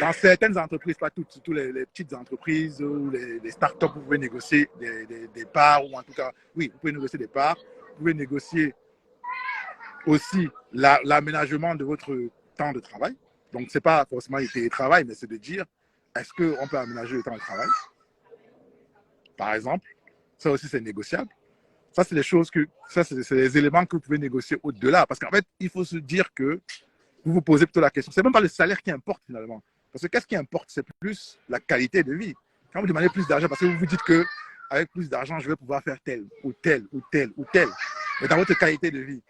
Dans certaines entreprises, pas toutes, surtout les petites entreprises ou les startups, vous pouvez négocier des parts, ou en tout cas, oui, vous pouvez négocier des parts. Vous pouvez négocier aussi l'aménagement de votre temps de travail. Donc, ce n'est pas forcément le télétravail, mais c'est de dire, est-ce qu'on peut aménager le temps de travail? Par exemple, ça aussi, c'est négociable. Ça, c'est des choses c'est des éléments que vous pouvez négocier au-delà. Parce qu'en fait, il faut se dire que vous vous posez plutôt la question. Ce n'est même pas le salaire qui importe finalement. Parce que qu'est-ce qui importe? C'est plus la qualité de vie. Quand vous demandez plus d'argent, parce que vous vous dites qu'avec plus d'argent, je vais pouvoir faire tel ou tel ou tel ou tel. Mais dans votre qualité de vie,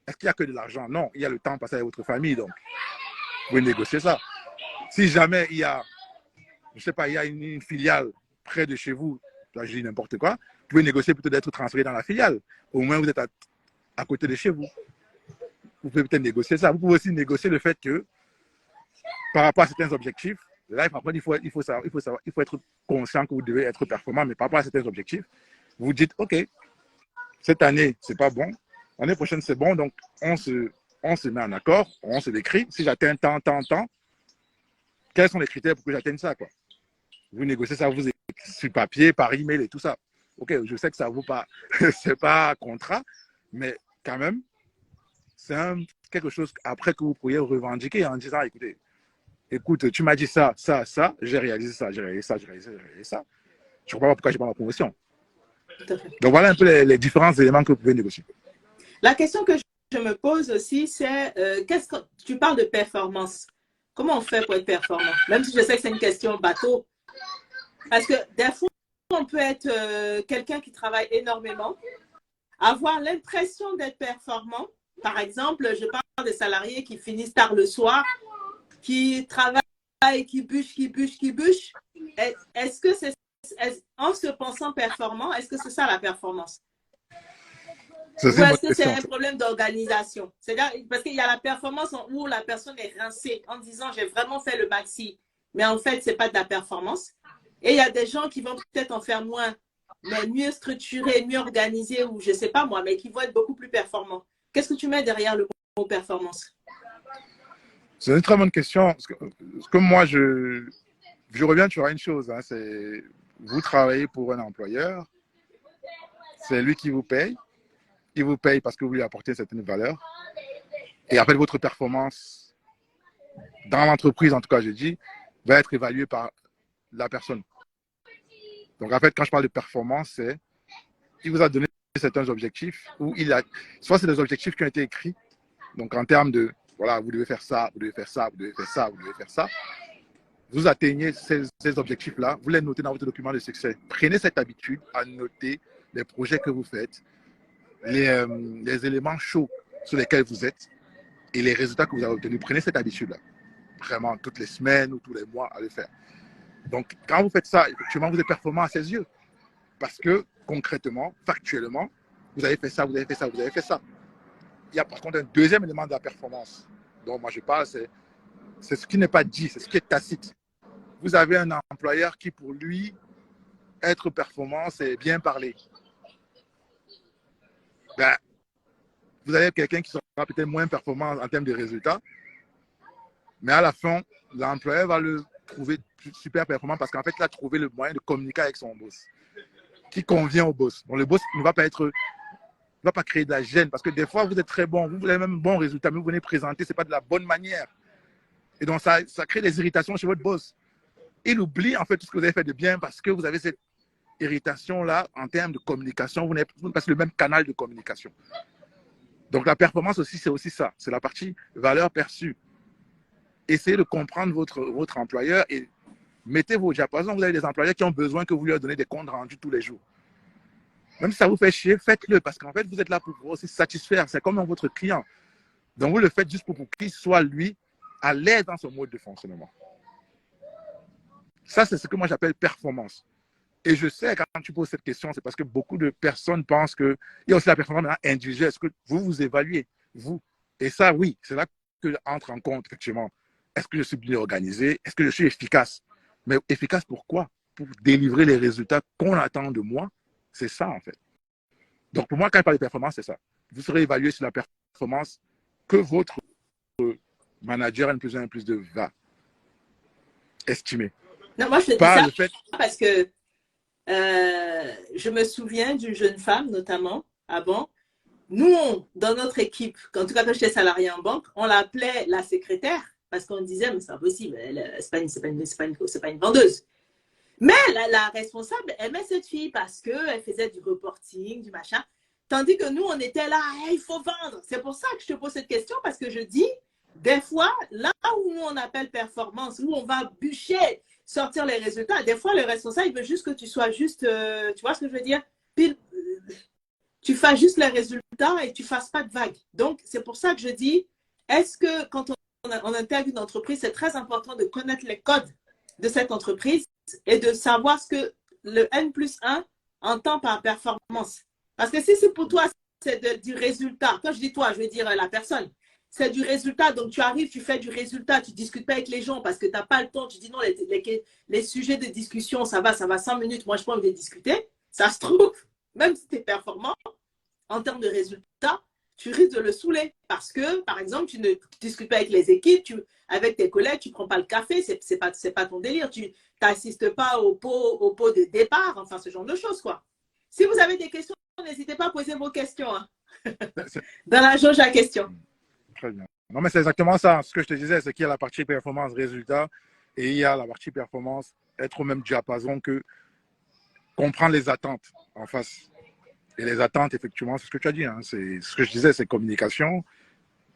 est-ce qu'il n'y a que de l'argent? Non, il y a le temps passé avec votre famille. Donc, vous pouvez négocier ça. Si jamais il y a, je ne sais pas, il y a une filiale près de chez vous, je dis n'importe quoi, vous pouvez négocier plutôt d'être transféré dans la filiale. Au moins, vous êtes à côté de chez vous. Vous pouvez peut-être négocier ça. Vous pouvez aussi négocier le fait que, par rapport à certains objectifs, là, il faut être conscient que vous devez être performant, mais par rapport à certains objectifs, vous dites, OK, cette année, c'est pas bon. L'année prochaine, c'est bon. Donc, on se met en accord, on se décrit. Si j'atteins tant, quels sont les critères pour que j'atteigne ça, quoi? Vous négociez ça, vous sur papier, par email et tout ça. OK, je sais que ça ne vaut pas, c'est pas un contrat, mais quand même, c'est quelque chose après que vous pourriez revendiquer en disant, écoute, tu m'as dit ça, j'ai réalisé ça. Je ne comprends pas pourquoi je n'ai pas ma promotion. Donc voilà un peu les différents éléments que vous pouvez négocier. La question que je me pose aussi, c'est tu parles de performance. Comment on fait pour être performant? Même si je sais que c'est une question bateau. Parce que des fois, on peut être quelqu'un qui travaille énormément, avoir l'impression d'être performant. Par exemple, je parle des salariés qui finissent tard le soir, qui travaillent, qui bûchent. Est-ce que c'est, en se pensant performant, est-ce que c'est ça la performance? Ou est-ce que c'est un problème d'organisation? C'est-à-dire, parce qu'il y a la performance où la personne est rincée en disant j'ai vraiment fait le maxi, mais en fait, ce n'est pas de la performance. Et il y a des gens qui vont peut-être en faire moins, mais mieux structurés, mieux organisés, ou je ne sais pas moi, mais qui vont être beaucoup plus performants. Qu'est-ce que tu mets derrière le mot performance? C'est une très bonne question. Parce que moi, je reviens sur une chose. Hein, c'est vous travaillez pour un employeur, c'est lui qui vous paye. Il vous paye parce que vous lui apportez certaines valeurs. Et après, votre performance dans l'entreprise, en tout cas, je dis, va être évaluée par la personne. Donc, en fait, quand je parle de performance, c'est il vous a donné certains objectifs, ou soit c'est des objectifs qui ont été écrits, donc en termes de, voilà, vous devez faire ça, vous devez faire ça, vous devez faire ça, vous devez faire ça. Vous atteignez ces objectifs-là, vous les notez dans votre document de succès. Prenez cette habitude à noter les projets que vous faites, les éléments chauds sur lesquels vous êtes et les résultats que vous avez obtenus. Prenez cette habitude-là, vraiment toutes les semaines ou tous les mois à le faire. Donc, quand vous faites ça, effectivement, vous êtes performant à ses yeux. Parce que, concrètement, factuellement, vous avez fait ça, vous avez fait ça, vous avez fait ça. Il y a par contre un deuxième élément de la performance dont moi je parle, c'est ce qui n'est pas dit, c'est ce qui est tacite. Vous avez un employeur qui, pour lui, être performant, c'est bien parler. Ben, vous avez quelqu'un qui sera peut-être moins performant en termes de résultats, mais à la fin, l'employeur va le trouver super performant parce qu'en fait, il a trouvé le moyen de communiquer avec son boss, qui convient au boss. Donc, le boss ne va pas créer de la gêne parce que des fois, vous êtes très bon, vous avez même un bon résultat, mais vous venez présenter, ce n'est pas de la bonne manière. Et donc, ça crée des irritations chez votre boss. Il oublie en fait tout ce que vous avez fait de bien parce que vous avez cette irritation-là en termes de communication. Vous n'avez pas le même canal de communication. Donc, la performance aussi, c'est aussi ça. C'est la partie valeur perçue. Essayez de comprendre votre employeur et mettez vos diapasons. Vous avez des employeurs qui ont besoin que vous leur donnez des comptes rendus tous les jours. Même si ça vous fait chier, faites-le parce qu'en fait, vous êtes là pour vous aussi satisfaire. C'est comme votre client. Donc, vous le faites juste pour qu'il soit, lui, à l'aise dans son mode de fonctionnement. Ça, c'est ce que moi j'appelle performance. Et je sais, quand tu poses cette question, c'est parce que beaucoup de personnes pensent qu'il y a aussi la performance individuelle. Est-ce que vous vous évaluez, vous? Et ça, oui, c'est là que entre en compte, effectivement. Est-ce que je suis bien organisé? Est-ce que je suis efficace? Mais efficace pourquoi? Pour délivrer les résultats qu'on attend de moi. C'est ça, en fait. Donc, pour moi, quand je parle de performance, c'est ça. Vous serez évalué sur la performance que votre manager N plus 1, N plus 2 va estimer. Non, moi, je te dis ça parce que je me souviens d'une jeune femme, notamment, avant. Nous, dans notre équipe, en tout cas quand j'étais salariée en banque, on l'appelait la secrétaire parce qu'on disait, mais c'est impossible, c'est pas une vendeuse. Mais la responsable aimait cette fille parce qu'elle faisait du reporting, du machin. Tandis que nous, on était là, hey, il faut vendre. C'est pour ça que je te pose cette question parce que je dis, des fois, là où nous, on appelle performance, où on va bûcher, sortir les résultats, des fois, le responsable, il veut juste que tu sois juste, tu vois ce que je veux dire? Tu fasses juste les résultats et tu ne fasses pas de vagues. Donc, c'est pour ça que je dis, est-ce que quand on intègre une entreprise, c'est très important de connaître les codes de cette entreprise et de savoir ce que le N plus 1 entend par performance. Parce que si c'est pour toi, c'est du résultat. Quand je dis toi, je veux dire la personne. C'est du résultat. Donc, tu arrives, tu fais du résultat. Tu ne discutes pas avec les gens parce que tu n'as pas le temps. Tu dis non, les sujets de discussion, ça va 5 minutes. Moi, je n'ai pas envie de discuter. Ça se trouve, même si tu es performant, en termes de résultats, tu risques de le saouler parce que, par exemple, tu ne discutes pas avec les équipes, avec tes collègues, tu ne prends pas le café, c'est pas ton délire, tu n'assistes pas au pot de départ, enfin, ce genre de choses, quoi. Si vous avez des questions, n'hésitez pas à poser vos questions hein. Dans la jauge à questions. Très bien. Non, mais c'est exactement ça. Ce que je te disais, c'est qu'il y a la partie performance résultat et il y a la partie performance être au même diapason que comprendre les attentes en face. Et les attentes, effectivement, c'est ce que tu as dit. Hein. C'est ce que je disais, c'est communication.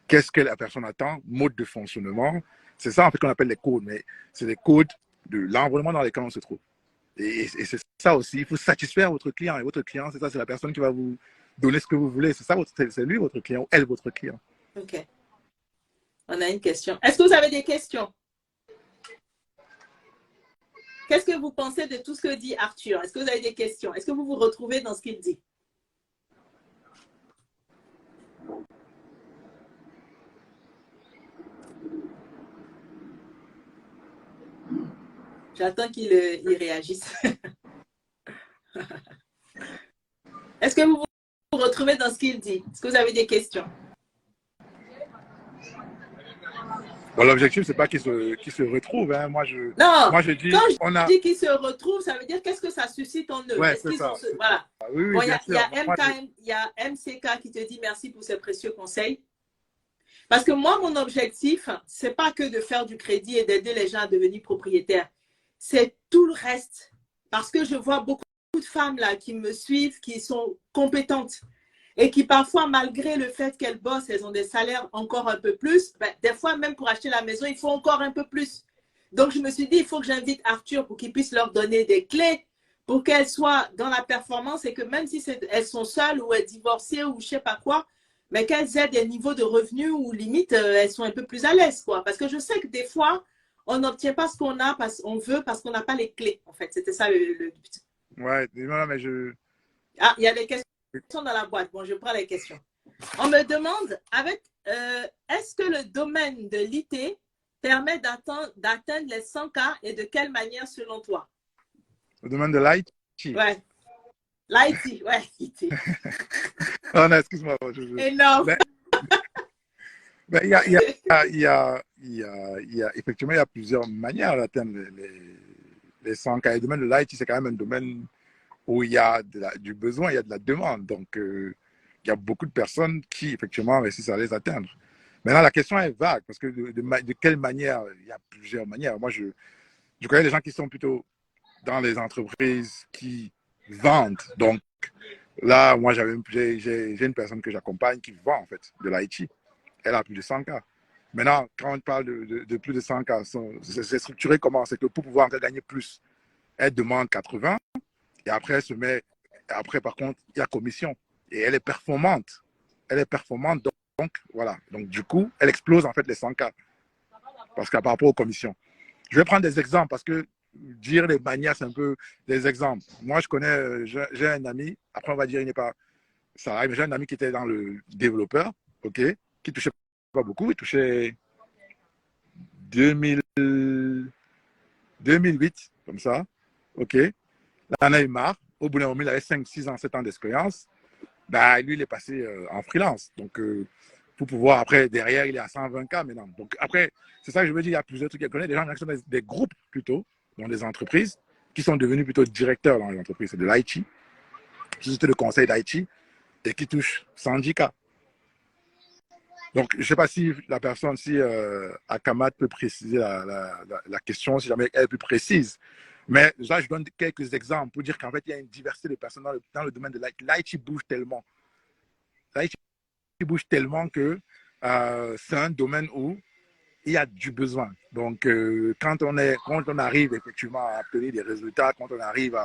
Qu'est-ce que la personne attend? Mode de fonctionnement. C'est ça, en fait, qu'on appelle les codes. Mais c'est les codes de l'environnement dans lequel on se trouve. Et c'est ça aussi. Il faut satisfaire votre client. Et votre client, c'est ça, c'est la personne qui va vous donner ce que vous voulez. C'est ça, c'est lui votre client ou elle votre client. OK. On a une question. Est-ce que vous avez des questions? Qu'est-ce que vous pensez de tout ce que dit Arthur? Est-ce que vous avez des questions? Est-ce que vous vous retrouvez dans ce qu'il dit? J'attends qu'il réagisse. Est-ce que vous vous retrouvez dans ce qu'il dit? Est-ce que vous avez des questions? Bon, l'objectif, c'est pas qu'il se retrouve. Hein. Moi, je dis, quand je dis qu'ils se retrouvent, ça veut dire qu'est-ce que ça suscite en eux. Ouais, c'est ça. Voilà. Oui, bon, il y a MCK qui te dit merci pour ces précieux conseils. Parce que moi, mon objectif, c'est pas que de faire du crédit et d'aider les gens à devenir propriétaires. C'est tout le reste. Parce que je vois beaucoup de femmes là qui me suivent, qui sont compétentes et qui parfois, malgré le fait qu'elles bossent, elles ont des salaires encore un peu plus. Ben, des fois, même pour acheter la maison, il faut encore un peu plus. Donc, je me suis dit, il faut que j'invite Arthur pour qu'il puisse leur donner des clés pour qu'elles soient dans la performance et que même si elles sont seules ou elles divorcées ou je sais pas quoi, mais qu'elles aient des niveaux de revenus où limite, elles sont un peu plus à l'aise, quoi. Parce que je sais que des fois, on n'obtient pas ce qu'on a, on veut parce qu'on n'a pas les clés, en fait. C'était ça le but. Ouais, non, mais je... Ah, il y a des questions dans la boîte. Bon, je prends les questions. On me demande, est-ce que le domaine de l'IT permet d'atteindre les 100K et de quelle manière selon toi? Le domaine de l'IT? Ouais. L'IT, ouais, IT. Oh non, excuse-moi. Énorme. Mais effectivement, il y a plusieurs manières d'atteindre les 100K. Le domaine de l'IT, c'est quand même un domaine où il y a du besoin, il y a de la demande. Donc, il y a beaucoup de personnes qui, effectivement, réussissent à les atteindre. Maintenant, la question est vague, parce que de quelle manière? Il y a plusieurs manières. Moi, je connais des gens qui sont plutôt dans les entreprises qui vendent. Donc, là, moi, j'ai une personne que j'accompagne qui vend, en fait, de l'IT. Elle a plus de 100K. Maintenant, quand on parle de plus de 100K, c'est structuré comment? C'est que pour pouvoir gagner plus, elle demande 80 et après, elle se met. Après, par contre, il y a commission. Et elle est performante. Elle est performante. Donc, voilà. Donc, du coup, elle explose en fait les 100K. Parce que par rapport aux commissions. Je vais prendre des exemples parce que dire les manières, c'est un peu des exemples. Moi, je connais, j'ai un ami, après, on va dire, il n'est pas salarié, mais j'ai un ami qui était dans le développeur, OK, qui touchait pas beaucoup. Il touchait 2008, comme ça. OK. Là, on a eu marre. Au bout d'un moment, il avait 5, 6 ans, 7 ans d'expérience. Bah, lui, il est passé en freelance. Donc, pour pouvoir, après, derrière, il est à 120K maintenant. Donc, après, c'est ça que je veux dire. Il y a plusieurs trucs. Il y a des gens qui sont des groupes plutôt, dans des entreprises, qui sont devenus plutôt directeurs dans les entreprises. C'est de l'IT, société de conseil d'IT, et qui touchent 110K. Donc, je ne sais pas si la personne, si Akamat peut préciser la question, si jamais elle est plus précise. Mais là, je donne quelques exemples pour dire qu'en fait, il y a une diversité de personnes dans le domaine de l'IT. L'IT bouge tellement. L'IT bouge tellement que c'est un domaine où il y a du besoin. Donc, quand on arrive effectivement à obtenir des résultats, quand on arrive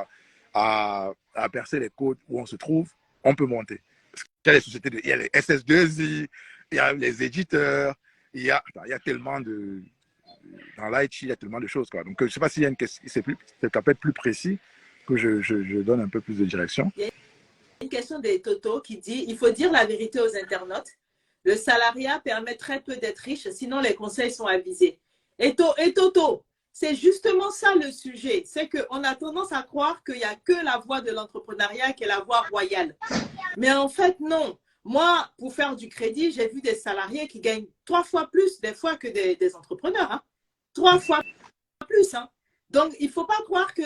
à percer les codes où on se trouve, on peut monter. Parce qu'il y a les sociétés, il y a les SS2I, il y a les éditeurs, il y a tellement de... Dans l'IT, il y a tellement de choses, quoi. Donc, je ne sais pas s'il y a une question, ça peut être plus précis, que je donne un peu plus de direction. Il y a une question de Toto qui dit, il faut dire la vérité aux internautes. Le salariat permet très peu d'être riche, sinon les conseils sont avisés. Et Toto, c'est justement ça le sujet. C'est qu'on a tendance à croire qu'il n'y a que la voie de l'entrepreneuriat qui est la voie royale. Mais en fait, non. Moi, pour faire du crédit, j'ai vu des salariés qui gagnent 3 fois plus des fois que des entrepreneurs. Hein. 3 fois plus. Hein. Donc, il ne faut pas croire que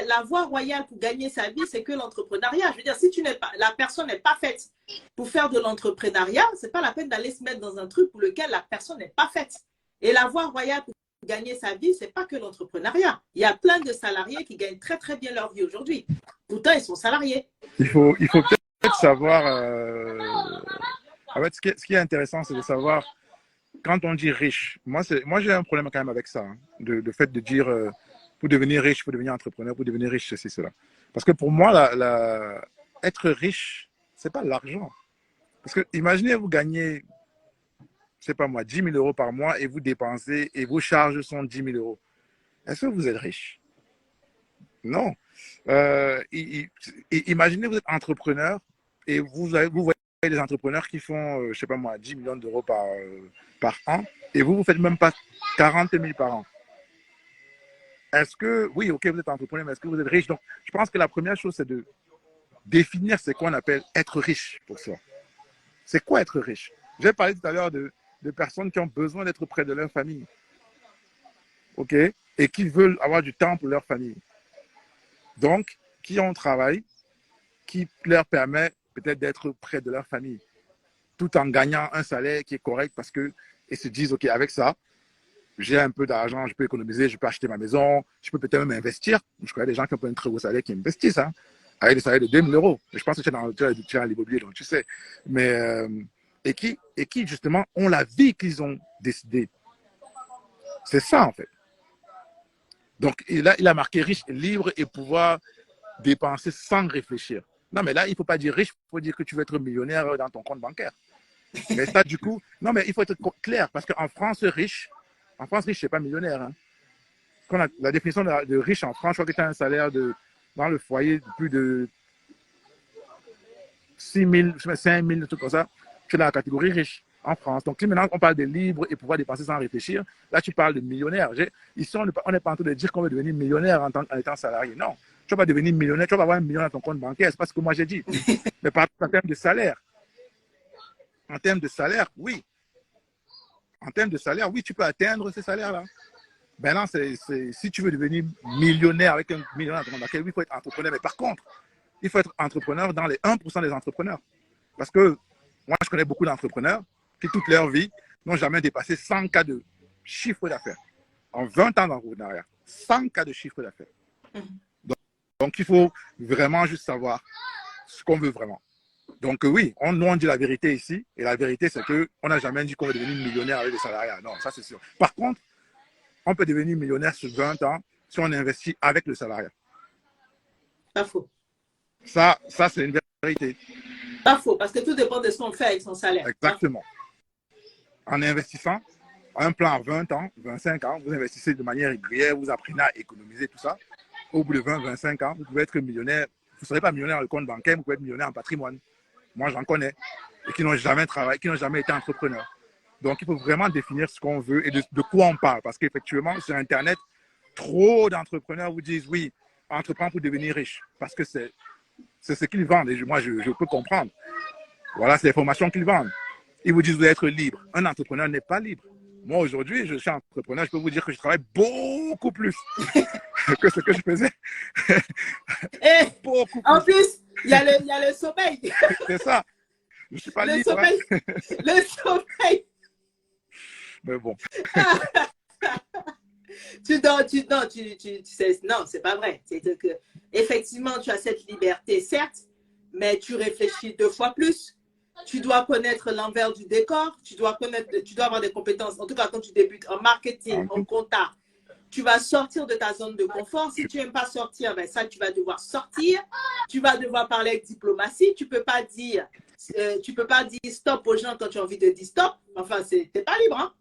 la voie royale pour gagner sa vie, c'est que l'entrepreneuriat. Je veux dire, si la personne n'est pas faite pour faire de l'entrepreneuriat, ce n'est pas la peine d'aller se mettre dans un truc pour lequel la personne n'est pas faite. Et la voie royale pour gagner sa vie, ce n'est pas que l'entrepreneuriat. Il y a plein de salariés qui gagnent très, très bien leur vie aujourd'hui. Pourtant, ils sont salariés. Il faut peut-être savoir... En fait, ce qui est intéressant, c'est de savoir, quand on dit riche, moi j'ai un problème quand même avec ça, hein, le fait de dire... pour devenir riche, pour devenir entrepreneur, pour devenir riche, ceci, cela. Parce que pour moi, être riche, c'est pas l'argent. Parce que imaginez, vous gagnez, je sais pas moi, 10 000 euros par mois et vous dépensez et vos charges sont 10 000 euros. Est-ce que vous êtes riche? Non. Imaginez, vous êtes entrepreneur et vous voyez des entrepreneurs qui font, je sais pas moi, 10 millions d'euros par an et vous faites même pas 40 000 par an. Est-ce que, oui, ok, vous êtes entrepreneur, mais est-ce que vous êtes riche? Donc, je pense que la première chose, c'est de définir ce qu'on appelle être riche pour soi. C'est quoi être riche? J'ai parlé tout à l'heure de personnes qui ont besoin d'être près de leur famille, ok, et qui veulent avoir du temps pour leur famille. Donc, qui ont un travail qui leur permet peut-être d'être près de leur famille, tout en gagnant un salaire qui est correct parce que ils se disent, ok, avec ça, j'ai un peu d'argent, je peux économiser, je peux acheter ma maison, je peux peut-être même investir. Je connais des gens qui ont un très gros salaire qui investissent, hein, avec des salaires de 2 000 euros. Mais je pense que tu es dans l'immobilier, donc tu sais. Mais, et qui, justement, ont la vie qu'ils ont décidé. C'est ça, en fait. Donc, il a marqué riche, libre et pouvoir dépenser sans réfléchir. Non, mais là, il ne faut pas dire riche, il faut dire que tu veux être millionnaire dans ton compte bancaire. Mais ça, du coup, non, mais il faut être clair, parce qu'en France, riche, c'est pas millionnaire. Hein. La définition de riche en France, je crois que tu as un salaire dans le foyer de plus de 6 000, 5 000, tout comme ça. Tu es dans la catégorie riche en France. Donc, maintenant, on parle de libre et pouvoir dépenser sans réfléchir. Là, tu parles de millionnaire. Ici, on n'est pas en train de dire qu'on veut devenir millionnaire en étant salarié. Non. Tu ne vas pas devenir millionnaire. Tu vas avoir 1 million dans ton compte bancaire. C'est pas ce que moi j'ai dit. Mais par en termes de salaire, oui. En termes de salaire, oui, tu peux atteindre ces salaires-là. Maintenant, si tu veux devenir millionnaire avec 1 million dans ton compte bancaire, oui, il faut être entrepreneur. Mais par contre, il faut être entrepreneur dans les 1% des entrepreneurs. Parce que moi, je connais beaucoup d'entrepreneurs qui, toute leur vie, n'ont jamais dépassé 100 cas de chiffre d'affaires. En 20 ans d'entrepreneuriat, 100 cas de chiffre d'affaires. Donc, il faut vraiment juste savoir ce qu'on veut vraiment. Donc, oui, nous, on dit la vérité ici. Et la vérité, c'est qu'on n'a jamais dit qu'on veut devenir millionnaire avec des salariats. Non, ça, c'est sûr. Par contre, on peut devenir millionnaire sur 20 ans si on investit avec le salariat. Pas faux. Ça c'est une vérité. Pas faux, parce que tout dépend de ce qu'on fait avec son salaire. Exactement. En investissant, un plan à 20 ans, 25 ans, vous investissez de manière régulière, vous apprenez à économiser tout ça. Au bout de 20, 25 ans, vous pouvez être millionnaire. Vous ne serez pas millionnaire dans le compte bancaire, vous pouvez être millionnaire en patrimoine. Moi, j'en connais. Et qui n'ont jamais travaillé, qui n'ont jamais été entrepreneurs. Donc, il faut vraiment définir ce qu'on veut et de quoi on parle. Parce qu'effectivement, sur Internet, trop d'entrepreneurs vous disent, oui, entreprendre pour devenir riche. Parce que c'est ce qu'ils vendent. Et moi, je peux comprendre. Voilà, c'est les formations qu'ils vendent. Ils vous disent, vous allez être libre. Un entrepreneur n'est pas libre. Moi, aujourd'hui, je suis entrepreneur. Je peux vous dire que je travaille beaucoup plus que ce que je faisais. Et beaucoup en plus, il y a le sommeil. C'est ça. Je ne suis pas libre. Sommeil, hein. Le sommeil. Mais bon. Tu sais, non, c'est pas vrai. C'est que, effectivement, tu as cette liberté, certes, mais tu réfléchis 2 fois plus. Tu dois connaître l'envers du décor. Tu dois avoir des compétences. En tout cas, quand tu débutes en marketing, en compta, tu vas sortir de ta zone de confort. Si tu n'aimes pas sortir, ben ça, tu vas devoir sortir. Tu vas devoir parler avec diplomatie. Tu peux pas dire stop aux gens quand tu as envie de dire stop. Enfin, t'es pas libre, hein?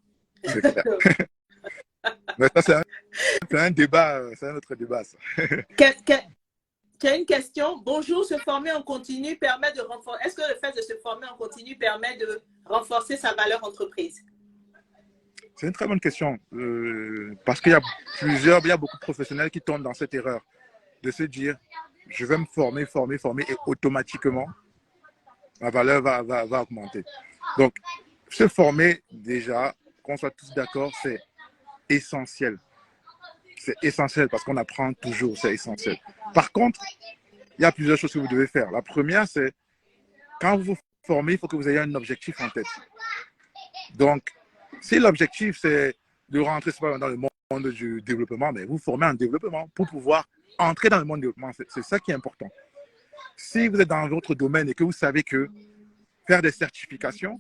C'est clair. Mais ça, c'est un débat, c'est un autre débat, ça. Tu as une question? Bonjour, se former en continu permet de renforcer. Est-ce que le fait de se former en continu permet de renforcer sa valeur entreprise? C'est une très bonne question. Parce qu'il y a beaucoup de professionnels qui tombent dans cette erreur de se dire, je vais me former et automatiquement, ma valeur va augmenter. Donc, se former déjà, qu'on soit tous d'accord, c'est essentiel. C'est essentiel parce qu'on apprend toujours, c'est essentiel. Par contre, il y a plusieurs choses que vous devez faire. La première, c'est quand vous vous formez, il faut que vous ayez un objectif en tête. Donc, si l'objectif, c'est de rentrer dans le monde du développement, mais vous formez en développement pour pouvoir entrer dans le monde du développement. C'est ça qui est important. Si vous êtes dans votre domaine et que vous savez que faire des certifications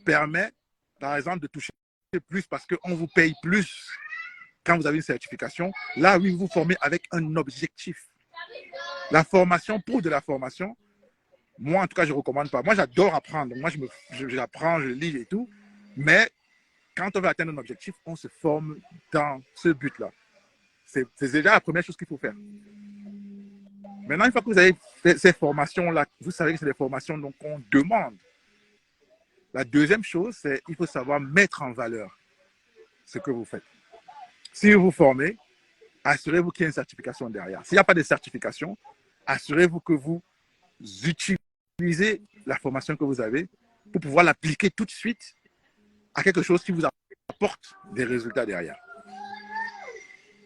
permet, par exemple, de toucher plus parce qu'on vous paye plus quand vous avez une certification, là, oui, vous vous formez avec un objectif. La formation, pour de la formation, moi, en tout cas, je ne recommande pas. Moi, j'adore apprendre. Donc, moi, j'apprends, je lis et tout. Mais quand on veut atteindre un objectif, on se forme dans ce but-là. C'est déjà la première chose qu'il faut faire. Maintenant, une fois que vous avez fait ces formations-là, vous savez que c'est des formations qu'on demande. La deuxième chose, c'est qu'il faut savoir mettre en valeur ce que vous faites. Si vous vous formez, assurez-vous qu'il y ait une certification derrière. S'il n'y a pas de certification, assurez-vous que vous utilisez la formation que vous avez pour pouvoir l'appliquer tout de suite à quelque chose qui vous apporte des résultats derrière.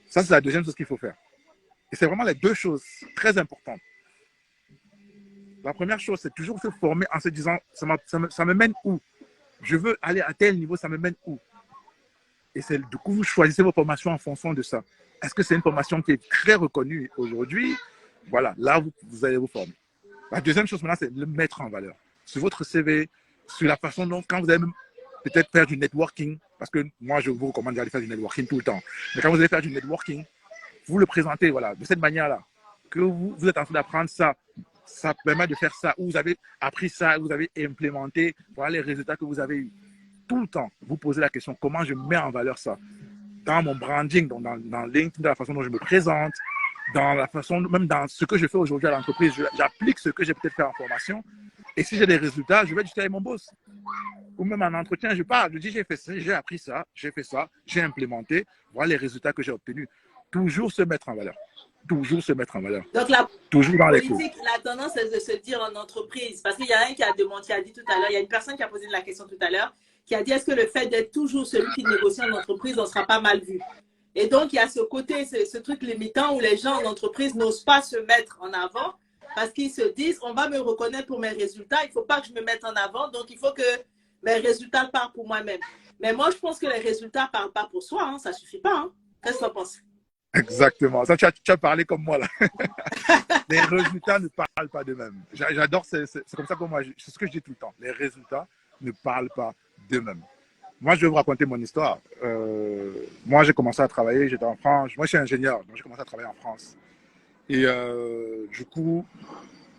Ça, c'est la deuxième chose qu'il faut faire. Et c'est vraiment les deux choses très importantes. La première chose, c'est toujours se former en se disant, ça me mène où? Je veux aller à tel niveau, ça me mène où? Et c'est du coup, vous choisissez vos formations en fonction de ça. Est-ce que c'est une formation qui est très reconnue aujourd'hui? Voilà, là, vous allez vous former. La deuxième chose maintenant, c'est de le mettre en valeur. Sur votre CV, sur la façon dont, quand vous allez peut-être faire du networking, parce que moi, je vous recommande d'aller faire du networking tout le temps. Mais quand vous allez faire du networking, vous le présentez, voilà, de cette manière-là, que vous êtes en train d'apprendre ça, ça permet de faire ça, ou vous avez appris ça, vous avez implémenté, voilà les résultats que vous avez eus. Tout le temps, vous posez la question, comment je mets en valeur ça? Dans mon branding, dans LinkedIn, dans la façon dont je me présente, dans la façon, même dans ce que je fais aujourd'hui à l'entreprise, j'applique ce que j'ai peut-être fait en formation. Et si j'ai des résultats, je vais discuter avec mon boss. Ou même en entretien, je parle, je dis j'ai fait ça, j'ai appris ça, j'ai fait ça, j'ai implémenté, voilà les résultats que j'ai obtenus. Toujours se mettre en valeur. Toujours se mettre en valeur. Donc, la toujours dans les cours. politique, la tendance, c'est de se dire en entreprise, parce qu'il y a un qui a demandé, qui a dit tout à l'heure, il y a une personne qui a posé la question tout à l'heure, qui a dit, est-ce que le fait d'être toujours celui qui négocie en entreprise, on ne sera pas mal vu? Et donc, il y a ce côté, ce truc limitant où les gens en entreprise n'osent pas se mettre en avant parce qu'ils se disent, on va me reconnaître pour mes résultats, il ne faut pas que je me mette en avant, donc il faut que mes résultats parlent pour moi-même. Mais moi, je pense que les résultats ne parlent pas pour soi, hein, ça ne suffit pas. Hein. Qu'est-ce que tu en penses? Exactement. Ça, tu as parlé comme moi, là. Les résultats ne parlent pas d'eux-mêmes. J'adore, c'est comme ça que moi, c'est ce que je dis tout le temps. Les résultats ne parlent pas d'eux-mêmes. Moi, je vais vous raconter mon histoire. Moi, j'ai commencé à travailler, j'étais en France. Moi, je suis ingénieur, donc j'ai commencé à travailler en France. Et du coup,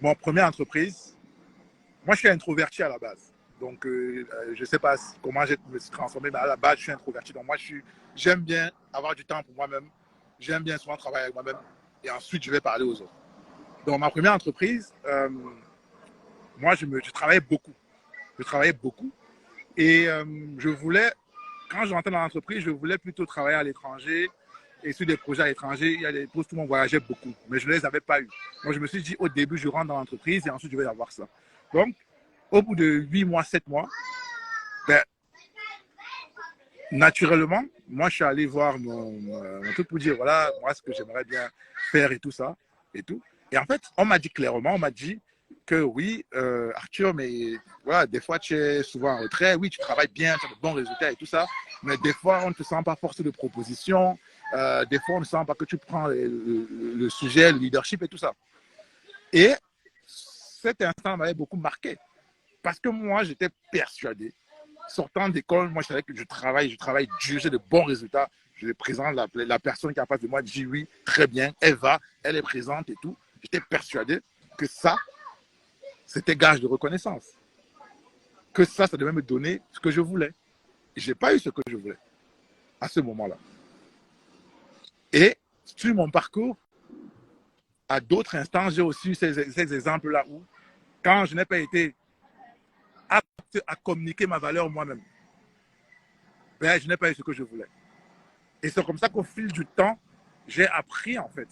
mon première entreprise, moi, je suis introverti à la base. Donc, je ne sais pas comment je me suis transformé, mais à la base, je suis introverti. Donc, moi, j'aime bien avoir du temps pour moi-même. J'aime bien souvent travailler avec moi-même. Et ensuite, je vais parler aux autres. Donc, ma première entreprise, moi, je travaillais beaucoup. Je travaillais beaucoup. Et je voulais, quand je rentrais dans l'entreprise, je voulais plutôt travailler à l'étranger et sur des projets à l'étranger. Il y a des postes où on voyageait beaucoup, mais je ne les avais pas eus. Donc, je me suis dit, au début, je rentre dans l'entreprise et ensuite, je vais avoir ça. Donc, au bout de 8 mois, 7 mois, ben, naturellement, moi, je suis allé voir mon truc pour dire, voilà, moi, ce que j'aimerais bien faire et tout ça. Et tout. Et en fait, on m'a dit clairement, on m'a dit que oui, Arthur, mais voilà, des fois, tu es souvent en retrait. Oui, tu travailles bien, tu as de bons résultats et tout ça. Mais des fois, on ne te sent pas force de proposition. Des fois, on ne sent pas que tu prends le sujet, le leadership et tout ça. Et cet instant m'avait beaucoup marqué. Parce que moi, j'étais persuadé. Sortant d'école, moi, je savais que je travaille dur, j'ai de bons résultats. Je les présente, la personne qui est en face de moi dit oui, très bien, elle va, elle est présente et tout. J'étais persuadé que ça, c'était gage de reconnaissance. Que ça devait me donner ce que je voulais. Et je n'ai pas eu ce que je voulais à ce moment-là. Et sur mon parcours, à d'autres instants, j'ai aussi eu ces exemples-là où, quand je n'ai pas été apte à communiquer ma valeur moi-même, ben, je n'ai pas eu ce que je voulais. Et c'est comme ça qu'au fil du temps, j'ai appris en fait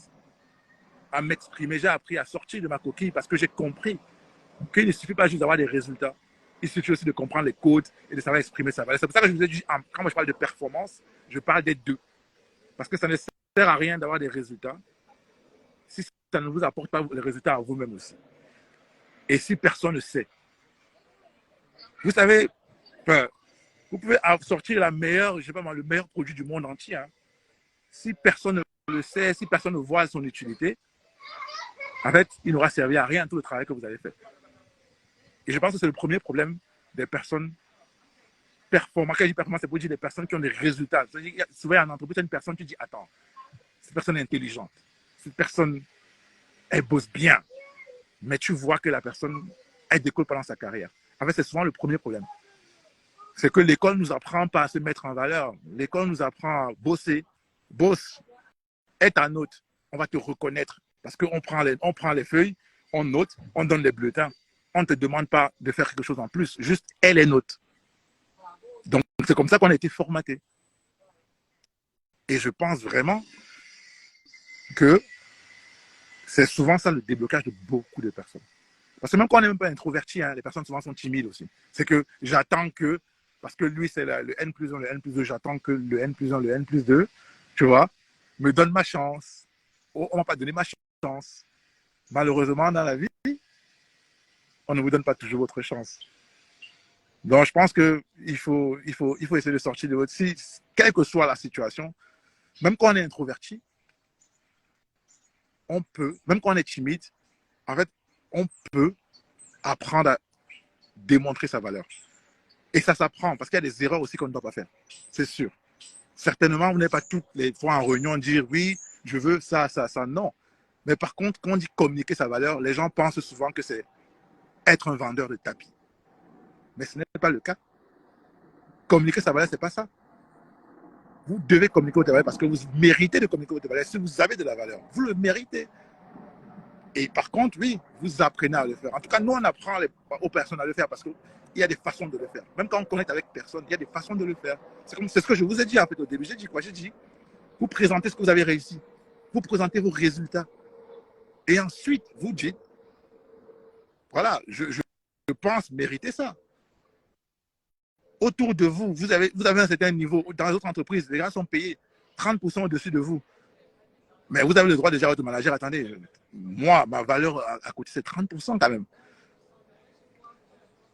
à m'exprimer, j'ai appris à sortir de ma coquille parce que j'ai compris qu'il ne suffit pas juste d'avoir des résultats. Il suffit aussi de comprendre les codes et de savoir exprimer sa valeur. C'est pour ça que je vous ai dit, quand je parle de performance, je parle des deux. Parce que ça ne sert à rien d'avoir des résultats si ça ne vous apporte pas les résultats à vous-même aussi. Et si personne ne sait. Vous savez, vous pouvez sortir la meilleure, je sais pas moi, le meilleur produit du monde entier. Hein. Si personne ne le sait, si personne ne voit son utilité, en fait, il n'aura servi à rien tout le travail que vous avez fait. Et je pense que c'est le premier problème des personnes performantes. Quand je dis performance, c'est pour dire des personnes qui ont des résultats. Souvent, en entreprise, il y a une personne qui dit, attends, cette personne est intelligente. Cette personne, elle bosse bien, mais tu vois que la personne, elle décolle pendant sa carrière. En fait, c'est souvent le premier problème. C'est que l'école ne nous apprend pas à se mettre en valeur. L'école nous apprend à bosser. Bosse, est ta note. On va te reconnaître parce qu'on prend les feuilles, on note, on donne les bulletins. On ne te demande pas de faire quelque chose en plus. Juste, elle est note. Donc, c'est comme ça qu'on a été formaté. Et je pense vraiment que c'est souvent ça le déblocage de beaucoup de personnes. Parce que même quand on n'est même pas introverti, hein, les personnes souvent sont timides aussi. C'est que j'attends que, parce que lui c'est le N plus 1, le N plus 2, j'attends que le N plus 1, le N plus 2, tu vois, me donne ma chance. Oh, on ne m'a pas donné ma chance. Malheureusement, dans la vie, on ne vous donne pas toujours votre chance. Donc, je pense qu'il faut essayer de sortir de votre site, quelle que soit la situation. Même quand on est introverti, on peut, même quand on est timide, en fait, on peut apprendre à démontrer sa valeur. Et ça s'apprend, parce qu'il y a des erreurs aussi qu'on ne doit pas faire. C'est sûr. Certainement, vous n'êtes pas toutes les fois en réunion dire oui, je veux ça, ça, ça. Non. Mais par contre, quand on dit communiquer sa valeur, les gens pensent souvent que c'est être un vendeur de tapis. Mais ce n'est pas le cas. Communiquer sa valeur, ce n'est pas ça. Vous devez communiquer votre valeur parce que vous méritez de communiquer votre valeur. Si vous avez de la valeur, vous le méritez. Et par contre, oui, vous apprenez à le faire. En tout cas, nous, on apprend aux personnes à le faire parce qu'il y a des façons de le faire. Même quand on connecte avec personne, il y a des façons de le faire. C'est ce que je vous ai dit en fait au début. J'ai dit quoi? J'ai dit, vous présentez ce que vous avez réussi. Vous présentez vos résultats. Et ensuite, vous dites, voilà, je pense mériter ça. Autour de vous, vous avez un certain niveau. Dans les autres entreprises, les gens sont payés 30% au-dessus de vous. Mais vous avez le droit de dire à votre manager, attendez, moi, ma valeur à côté, c'est 30% quand même.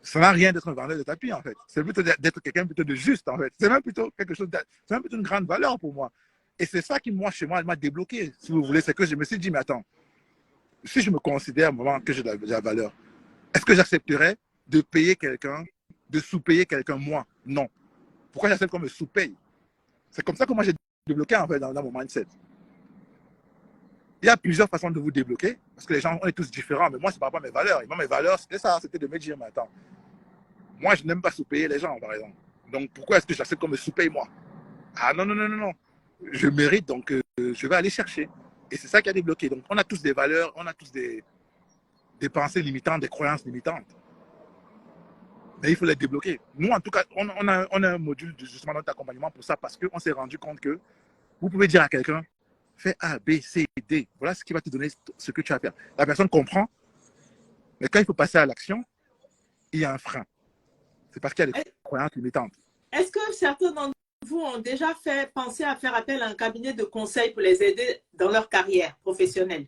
Ça n'a rien d'être un vendeur de tapis, en fait. C'est plutôt d'être quelqu'un plutôt de juste, en fait. C'est même plutôt quelque chose, c'est même plutôt une grande valeur pour moi. Et c'est ça qui, moi, chez moi, m'a débloqué, si vous voulez. C'est que je me suis dit, mais attends, si je me considère à un moment que j'ai de la valeur, est-ce que j'accepterais de payer quelqu'un, de sous-payer quelqu'un, moi? Non. Pourquoi j'accepte qu'on me sous-paye? C'est comme ça que moi, j'ai débloqué, en fait, dans mon mindset. Il y a plusieurs façons de vous débloquer, parce que les gens, on est tous différents, mais moi, c'est par rapport à mes valeurs. Et moi, mes valeurs, c'était ça, c'était de me dire, mais attends, moi, je n'aime pas sous-payer les gens, par exemple. Donc, pourquoi est-ce que j'accepte qu'on me sous-paye, moi? Ah non, non, non, non, non. Je mérite, donc je vais aller chercher. Et c'est ça qui a débloqué. Donc, on a tous des valeurs, on a tous des pensées limitantes, des croyances limitantes. Mais il faut les débloquer. Nous, en tout cas, on a un module de justement notre accompagnement pour ça, parce qu'on s'est rendu compte que vous pouvez dire à quelqu'un, fais A, B, C, D. Voilà ce qui va te donner ce que tu as à faire. La personne comprend, mais quand il faut passer à l'action, il y a un frein. C'est parce qu'il y a des croyances limitantes. Est-ce que certains d'entre vous ont déjà pensé à faire appel à un cabinet de conseil pour les aider dans leur carrière professionnelle?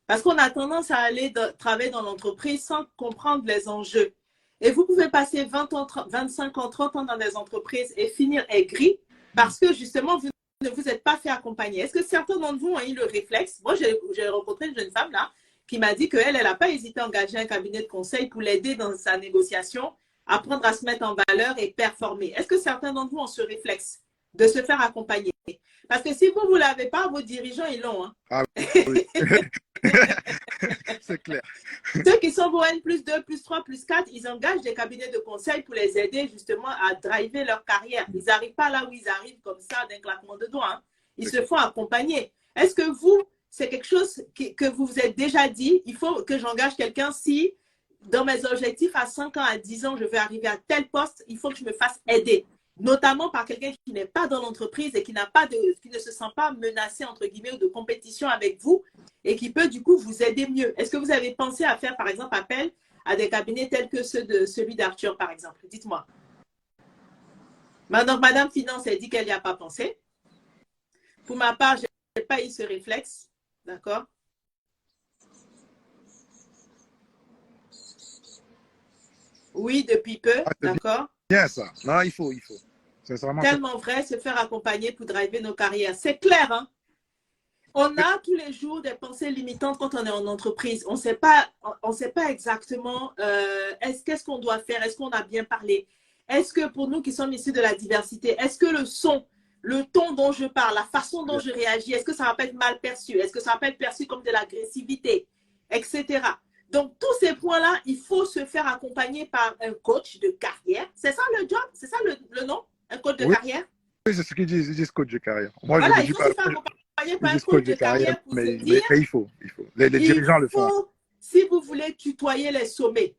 Parce qu'on a tendance à aller travailler dans l'entreprise sans comprendre les enjeux. Et vous pouvez passer 20 ans, 25 ans, 30 ans dans des entreprises et finir aigri parce que justement, vous ne vous êtes pas fait accompagner. Est-ce que certains d'entre vous ont eu le réflexe? Moi, j'ai rencontré une jeune femme là qui m'a dit qu'elle n'a pas hésité à engager un cabinet de conseil pour l'aider dans sa négociation, apprendre à se mettre en valeur et performer. Est-ce que certains d'entre vous ont ce réflexe de se faire accompagner? Parce que si vous ne l'avez pas, vos dirigeants, ils l'ont. Hein? Ah oui. C'est clair. Ceux qui sont vos N plus 2, plus 3, plus 4, ils engagent des cabinets de conseil pour les aider justement à driver leur carrière. Ils n'arrivent pas là où ils arrivent comme ça d'un claquement de doigts. Hein. Ils se font accompagner. Est-ce que vous, c'est quelque chose que vous vous êtes déjà dit, il faut que j'engage quelqu'un si dans mes objectifs à 5 ans, à 10 ans, je veux arriver à tel poste, il faut que je me fasse aider. Notamment par quelqu'un qui n'est pas dans l'entreprise et qui ne se sent pas menacé, entre guillemets, ou de compétition avec vous et qui peut, du coup, vous aider mieux. Est-ce que vous avez pensé à faire, par exemple, appel à des cabinets tels que celui d'Arthur, par exemple? Dites-moi. Donc, Madame Finance, elle dit qu'elle n'y a pas pensé. Pour ma part, je n'ai pas eu ce réflexe. D'accord? Oui, depuis peu. D'accord? Bien ça. Non, il faut. C'est tellement vrai, se faire accompagner pour driver nos carrières. C'est clair, hein? On a tous les jours des pensées limitantes quand on est en entreprise. On ne sait pas exactement qu'est-ce qu'on doit faire, est-ce qu'on a bien parlé. Est-ce que pour nous qui sommes issus de la diversité, est-ce que le son le ton dont je parle, la façon dont je réagis, est-ce que ça va pas être mal perçu? Est-ce que ça va pas être perçu comme de l'agressivité, etc. Donc, tous ces points-là, il faut se faire accompagner par un coach de carrière. C'est ça le job? C'est ça le nom? Un coach de carrière? Oui, c'est ce qu'ils disent. Ils disent coach de carrière. Moi, voilà, je ne il dis faut pas. se faire accompagner par Ils un disent coach de carrière pour se dire… mais il faut. Les dirigeants le font. Si vous voulez tutoyer les sommets,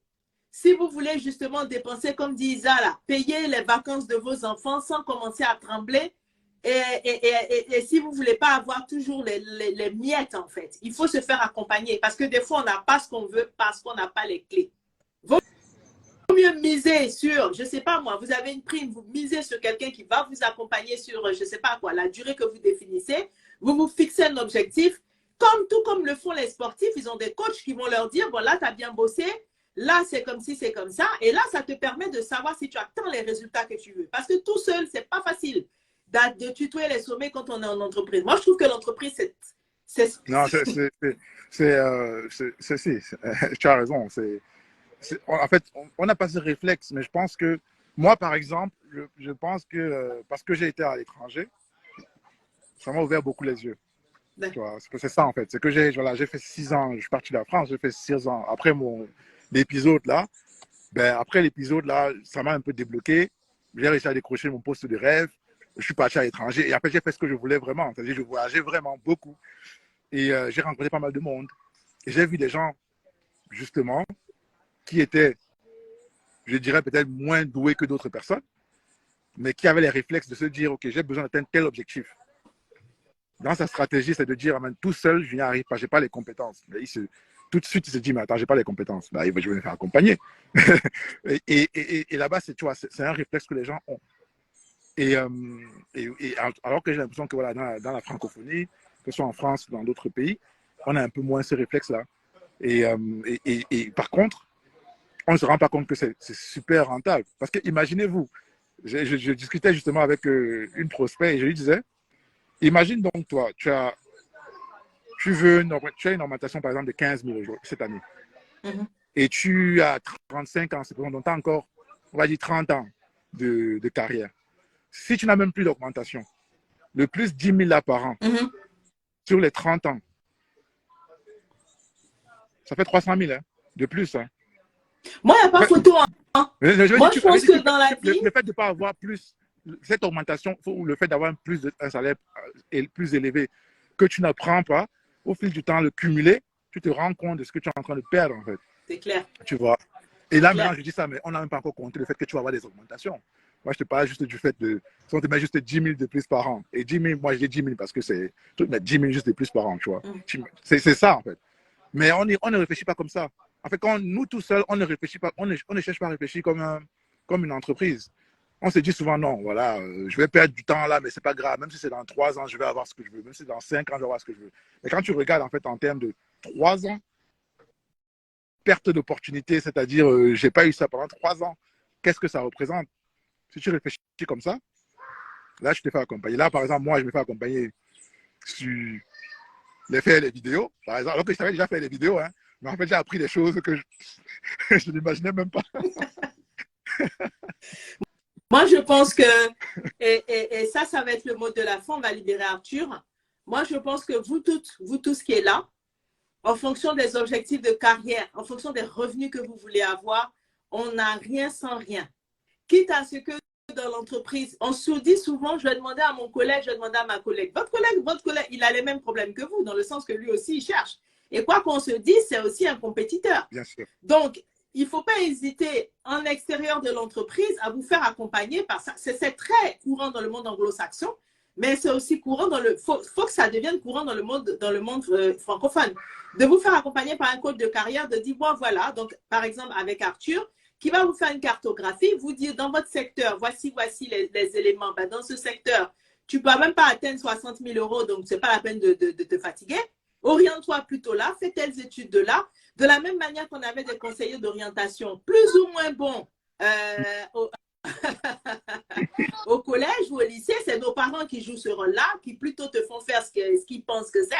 si vous voulez justement dépenser, comme dit Isa, là, payer les vacances de vos enfants sans commencer à trembler, et si vous ne voulez pas avoir toujours les miettes, en fait, il faut se faire accompagner parce que des fois, on n'a pas ce qu'on veut parce qu'on n'a pas les clés. Vaut mieux miser sur, je ne sais pas moi, vous avez une prime, vous misez sur quelqu'un qui va vous accompagner sur, je ne sais pas quoi, la durée que vous définissez, vous vous fixez un objectif, tout comme le font les sportifs, ils ont des coachs qui vont leur dire, bon là, tu as bien bossé, là, c'est comme ci, c'est comme ça, et là, ça te permet de savoir si tu atteins les résultats que tu veux. Parce que tout seul, ce n'est pas facile de tutoyer les sommets quand on est en entreprise. Moi, je trouve que l'entreprise, c'est… Non, tu as raison. En fait, on n'a pas ce réflexe, mais je pense que moi, par exemple, je pense que parce que j'ai été à l'étranger, ça m'a ouvert beaucoup les yeux. C'est ça, en fait. C'est que j'ai fait 6 ans, je suis parti de la France, j'ai fait 6 ans. Après l'épisode là, après l'épisode là, ça m'a un peu débloqué. J'ai réussi à décrocher mon poste de rêve. Je suis parti à l'étranger et après, j'ai fait ce que je voulais vraiment. C'est-à-dire, je voyageais vraiment beaucoup. Et j'ai rencontré pas mal de monde. Et j'ai vu des gens, justement, qui étaient, je dirais, peut-être moins doués que d'autres personnes, mais qui avaient les réflexes de se dire, OK, j'ai besoin d'atteindre tel objectif. Dans sa stratégie, c'est de dire, tout seul, je n'y arrive pas, je n'ai pas les compétences. Mais tout de suite, il se dit, mais attends, je n'ai pas les compétences. Je vais me faire accompagner. et là-bas, c'est un réflexe que les gens ont. Alors que j'ai l'impression que voilà, dans la francophonie, que ce soit en France ou dans d'autres pays, on a un peu moins ce réflexe-là. Et par contre, on ne se rend pas compte que c'est super rentable. Parce que imaginez-vous, je discutais justement avec une prospect et je lui disais, imagine donc toi, tu as une augmentation par exemple de 15 000 euros cette année. Mm-hmm. Et tu as 35 ans, c'est donc tu as encore, on va dire 30 ans de carrière. Si tu n'as même plus d'augmentation, le plus 10 000 là par an, mm-hmm. sur les 30 ans, ça fait 300 000 de plus. Hein. Moi, il n'y a pas photo. Hein. Moi, je pense que dans la vie… Le fait de ne pas avoir plus, cette augmentation, ou le fait d'avoir un salaire plus élevé que tu n'apprends pas, au fil du temps, le cumuler, tu te rends compte de ce que tu es en train de perdre, en fait. C'est clair. Tu vois. Et là, maintenant, je dis ça, mais on n'a même pas encore compté le fait que tu vas avoir des augmentations. Moi, je te parle juste du fait de… Si on te met juste 10 000 de plus par an, et 10 000, moi, je dis 10 000 parce que c'est… Tu mets 10 000 juste de plus par an, tu vois. C'est ça, en fait. Mais on ne réfléchit pas comme ça. En fait, quand nous, tout seuls, on ne réfléchit pas, on ne cherche pas à réfléchir comme une entreprise. On se dit souvent, non, voilà, je vais perdre du temps là, mais c'est pas grave. Même si c'est dans 3 ans, je vais avoir ce que je veux. Même si c'est dans 5 ans, je vais avoir ce que je veux. Mais quand tu regardes, en fait, en termes de 3 ans, perte d'opportunité, c'est-à-dire, j'ai pas eu ça pendant 3 ans, qu'est-ce que ça représente? Si tu réfléchis comme ça, là, je te fais accompagner. Là, par exemple, moi, je me fais accompagner sur faire les vidéos, par exemple, alors que je savais déjà faire les vidéos, hein, mais en fait, j'ai appris des choses que je n'imaginais même pas. Moi, je pense que, et ça va être le mot de la fin, on va libérer Arthur. Moi, je pense que vous tous qui êtes là, en fonction des objectifs de carrière, en fonction des revenus que vous voulez avoir, on n'a rien sans rien. Quitte à ce que dans l'entreprise, on se dit souvent, je vais demander à mon collègue, je vais demander à ma collègue. Votre collègue, il a les mêmes problèmes que vous, dans le sens que lui aussi, il cherche. Et quoi qu'on se dise, c'est aussi un compétiteur. Bien sûr. Donc, il ne faut pas hésiter en extérieur de l'entreprise à vous faire accompagner par ça. C'est très courant dans le monde anglo-saxon, mais c'est aussi courant dans le… faut que ça devienne courant dans le monde francophone. De vous faire accompagner par un coach de carrière, de dire, bon, voilà, donc par exemple avec Arthur, qui va vous faire une cartographie, vous dire dans votre secteur, voici les éléments. Ben, dans ce secteur, tu ne peux même pas atteindre 60 000 euros, donc ce n'est pas la peine de te fatiguer. Oriente-toi plutôt là, fais telles études de là. De la même manière qu'on avait des conseillers d'orientation plus ou moins bons au collège ou au lycée, c'est nos parents qui jouent ce rôle-là, qui plutôt te font faire ce qu'ils pensent que c'est.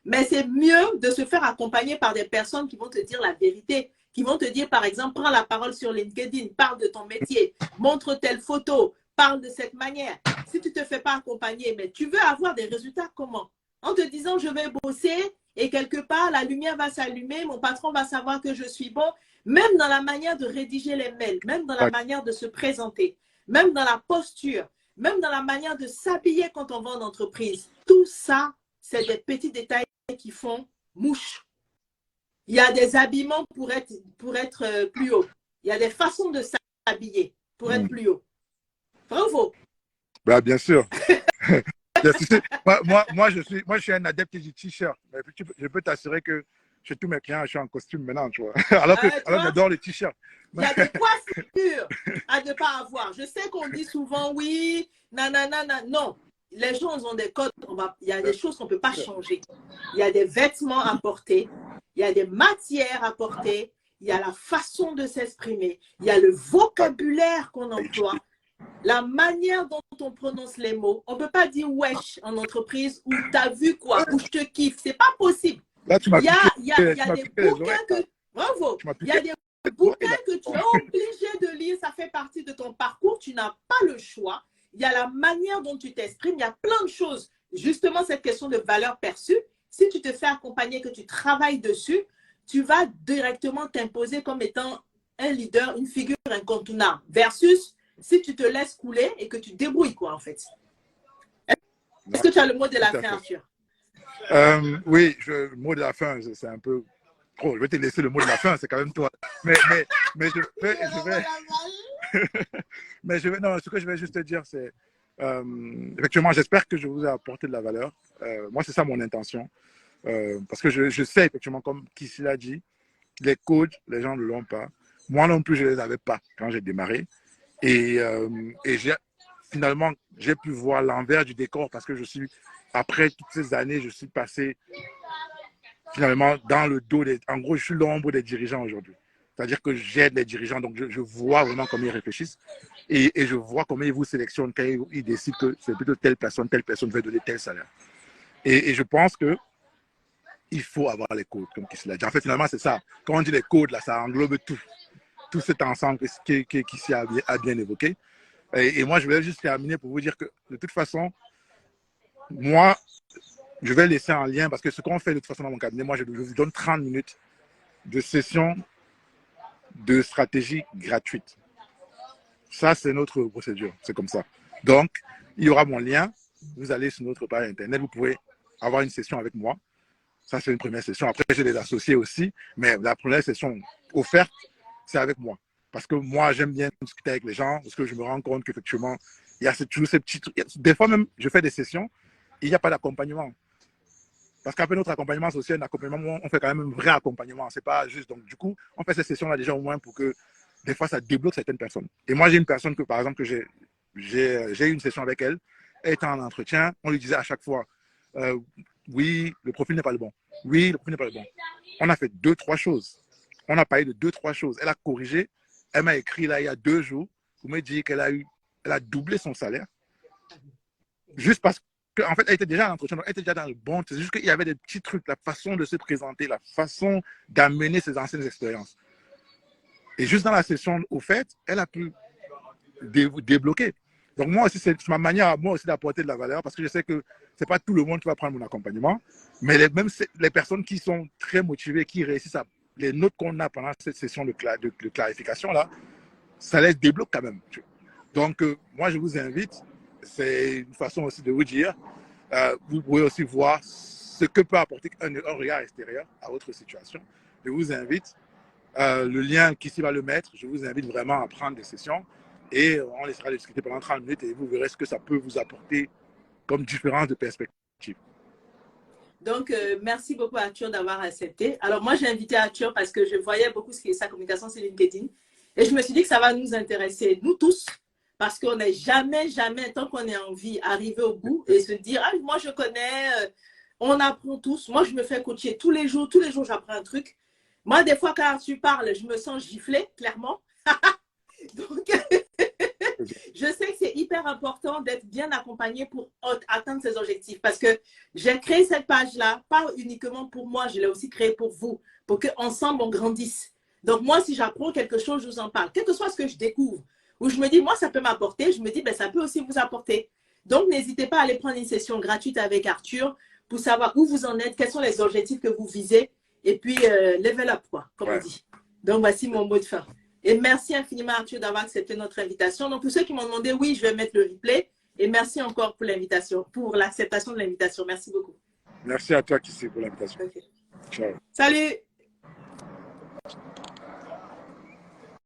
Mais c'est mieux de se faire accompagner par des personnes qui vont te dire la vérité, qui vont te dire, par exemple, prends la parole sur LinkedIn, parle de ton métier, montre telle photo, parle de cette manière. si tu ne te fais pas accompagner, mais tu veux avoir des résultats comment? En te disant, je vais bosser et quelque part, la lumière va s'allumer, mon patron va savoir que je suis bon, même dans la manière de rédiger les mails, même dans la manière de se présenter, même dans la posture, même dans la manière de s'habiller quand on va en entreprise. Tout ça, c'est des petits détails qui font mouche. Il y a des habillements pour être plus haut. Il y a des façons de s'habiller pour être plus haut. Bravo. Bah, bien sûr. moi, je suis un adepte du t-shirt. Je peux t'assurer que chez tous mes clients, je suis en costume maintenant, tu vois. Alors j'adore les t-shirts. Il y a des coiffures à ne pas avoir. Je sais qu'on dit souvent oui, nanana. Non, les gens ont des codes. Il y a des choses qu'on ne peut pas changer. Il y a des vêtements à porter. Il y a des matières à porter. Il y a la façon de s'exprimer. Il y a le vocabulaire qu'on emploie. La manière dont on prononce les mots. On ne peut pas dire wesh en entreprise ou t'as vu quoi ou je te kiffe. C'est pas possible. Là, il y a des bouquins que... Bravo. Il y a des bouquins que tu es obligé de lire. Ça fait partie de ton parcours. Tu n'as pas le choix. Il y a la manière dont tu t'exprimes. Il y a plein de choses. Justement, cette question de valeur perçue, si tu te fais accompagner, que tu travailles dessus, tu vas directement t'imposer comme étant un leader, une figure incontournable. Versus si tu te laisses couler et que tu débrouilles, quoi, en fait. Est-ce que tu as le mot de la fin, Arthur? Oui, le mot de la fin, c'est un peu trop. Je vais te laisser le mot de la fin, c'est quand même toi. Mais non, ce que je vais juste te dire, c'est effectivement, j'espère que je vous ai apporté de la valeur. Moi, c'est ça mon intention. Parce que je sais, effectivement, comme Kissy l'a dit, les codes, les gens ne l'ont pas. Moi non plus, je ne les avais pas quand j'ai démarré. Et finalement, j'ai pu voir l'envers du décor parce que après toutes ces années, je suis passé finalement dans le dos en gros, je suis l'ombre des dirigeants aujourd'hui. C'est-à-dire que j'aide les dirigeants, donc je vois vraiment comment ils réfléchissent et je vois comment ils vous sélectionnent quand ils décident que c'est plutôt telle personne va donner tel salaire. Et je pense que il faut avoir les codes, comme Kissy l'a dit. En fait, finalement, c'est ça. Quand on dit les codes, là, ça englobe tout cet ensemble qui Kissy a bien évoqué. Et moi, je vais juste terminer pour vous dire que, de toute façon, moi, je vais laisser un lien parce que ce qu'on fait de toute façon dans mon cabinet, moi, je vous donne 30 minutes de session de stratégie gratuite. Ça, c'est notre procédure. C'est comme ça. Donc, il y aura mon lien. Vous allez sur notre page Internet. Vous pouvez avoir une session avec moi. Ça, c'est une première session. Après, j'ai des associés aussi. Mais la première session offerte, c'est avec moi. Parce que moi, j'aime bien discuter avec les gens. Parce que je me rends compte qu'effectivement, il y a toujours ces petits trucs. Des fois même, je fais des sessions et il n'y a pas d'accompagnement. Parce qu'après notre accompagnement social, l'accompagnement, on fait quand même un vrai accompagnement. C'est pas juste. Donc, du coup, on fait ces sessions-là déjà au moins pour que des fois, ça débloque certaines personnes. Et moi, j'ai une personne que, par exemple, que j'ai eu une session avec elle. Elle était en entretien. On lui disait à chaque fois, oui, le profil n'est pas le bon. Oui, le profil n'est pas le bon. On a fait 2-3 choses. On a parlé de 2-3 choses. Elle a corrigé. Elle m'a écrit là, il y a 2 jours, pour me dire qu'elle a doublé son salaire. Juste parce qu'en fait, elle était déjà en entretien, donc elle était déjà dans le bon. C'est juste qu'il y avait des petits trucs, la façon de se présenter, la façon d'amener ses anciennes expériences. Et juste dans la session, au fait, elle a pu débloquer. Donc moi aussi, c'est ma manière, moi aussi, d'apporter de la valeur parce que je sais que ce n'est pas tout le monde qui va prendre mon accompagnement, mais même les personnes qui sont très motivées, qui réussissent à les notes qu'on a pendant cette session de clarification, là, ça les débloque quand même. Donc, moi, je vous invite, c'est une façon aussi de vous dire, vous pouvez aussi voir ce que peut apporter un regard extérieur à votre situation. Je vous invite, le lien qu'ici va le mettre, je vous invite vraiment à prendre des sessions et on laissera discuter pendant 30 minutes et vous verrez ce que ça peut vous apporter comme différence de perspective. Donc, merci beaucoup Arthur d'avoir accepté. Alors, moi, j'ai invité Arthur parce que je voyais beaucoup ce qui est sa communication sur LinkedIn. Et je me suis dit que ça va nous intéresser, nous tous, parce qu'on n'est jamais, tant qu'on est en vie, arrivé au bout et se dire, ah, moi, je connais, on apprend tous. Moi, je me fais coacher tous les jours, j'apprends un truc. Moi, des fois, quand tu parles, je me sens giflée, clairement. Donc, je sais que c'est hyper important d'être bien accompagné pour atteindre ses objectifs parce que j'ai créé cette page-là, pas uniquement pour moi, je l'ai aussi créée pour vous, pour qu'ensemble on grandisse. Donc moi, si j'apprends quelque chose, je vous en parle. Quel que soit ce que je découvre, où je me dis, moi, ça peut m'apporter, je me dis, ben, ça peut aussi vous apporter. Donc, n'hésitez pas à aller prendre une session gratuite avec Arthur pour savoir où vous en êtes, quels sont les objectifs que vous visez, et puis level up, quoi, comme on dit. Donc, voici mon mot de fin. Et merci infiniment, Arthur, d'avoir accepté notre invitation. Donc, pour ceux qui m'ont demandé, oui, je vais mettre le replay. Et merci encore pour l'invitation, pour l'acceptation de l'invitation. Merci beaucoup. Merci à toi, Kissy, pour l'invitation. Okay. Ciao. Salut!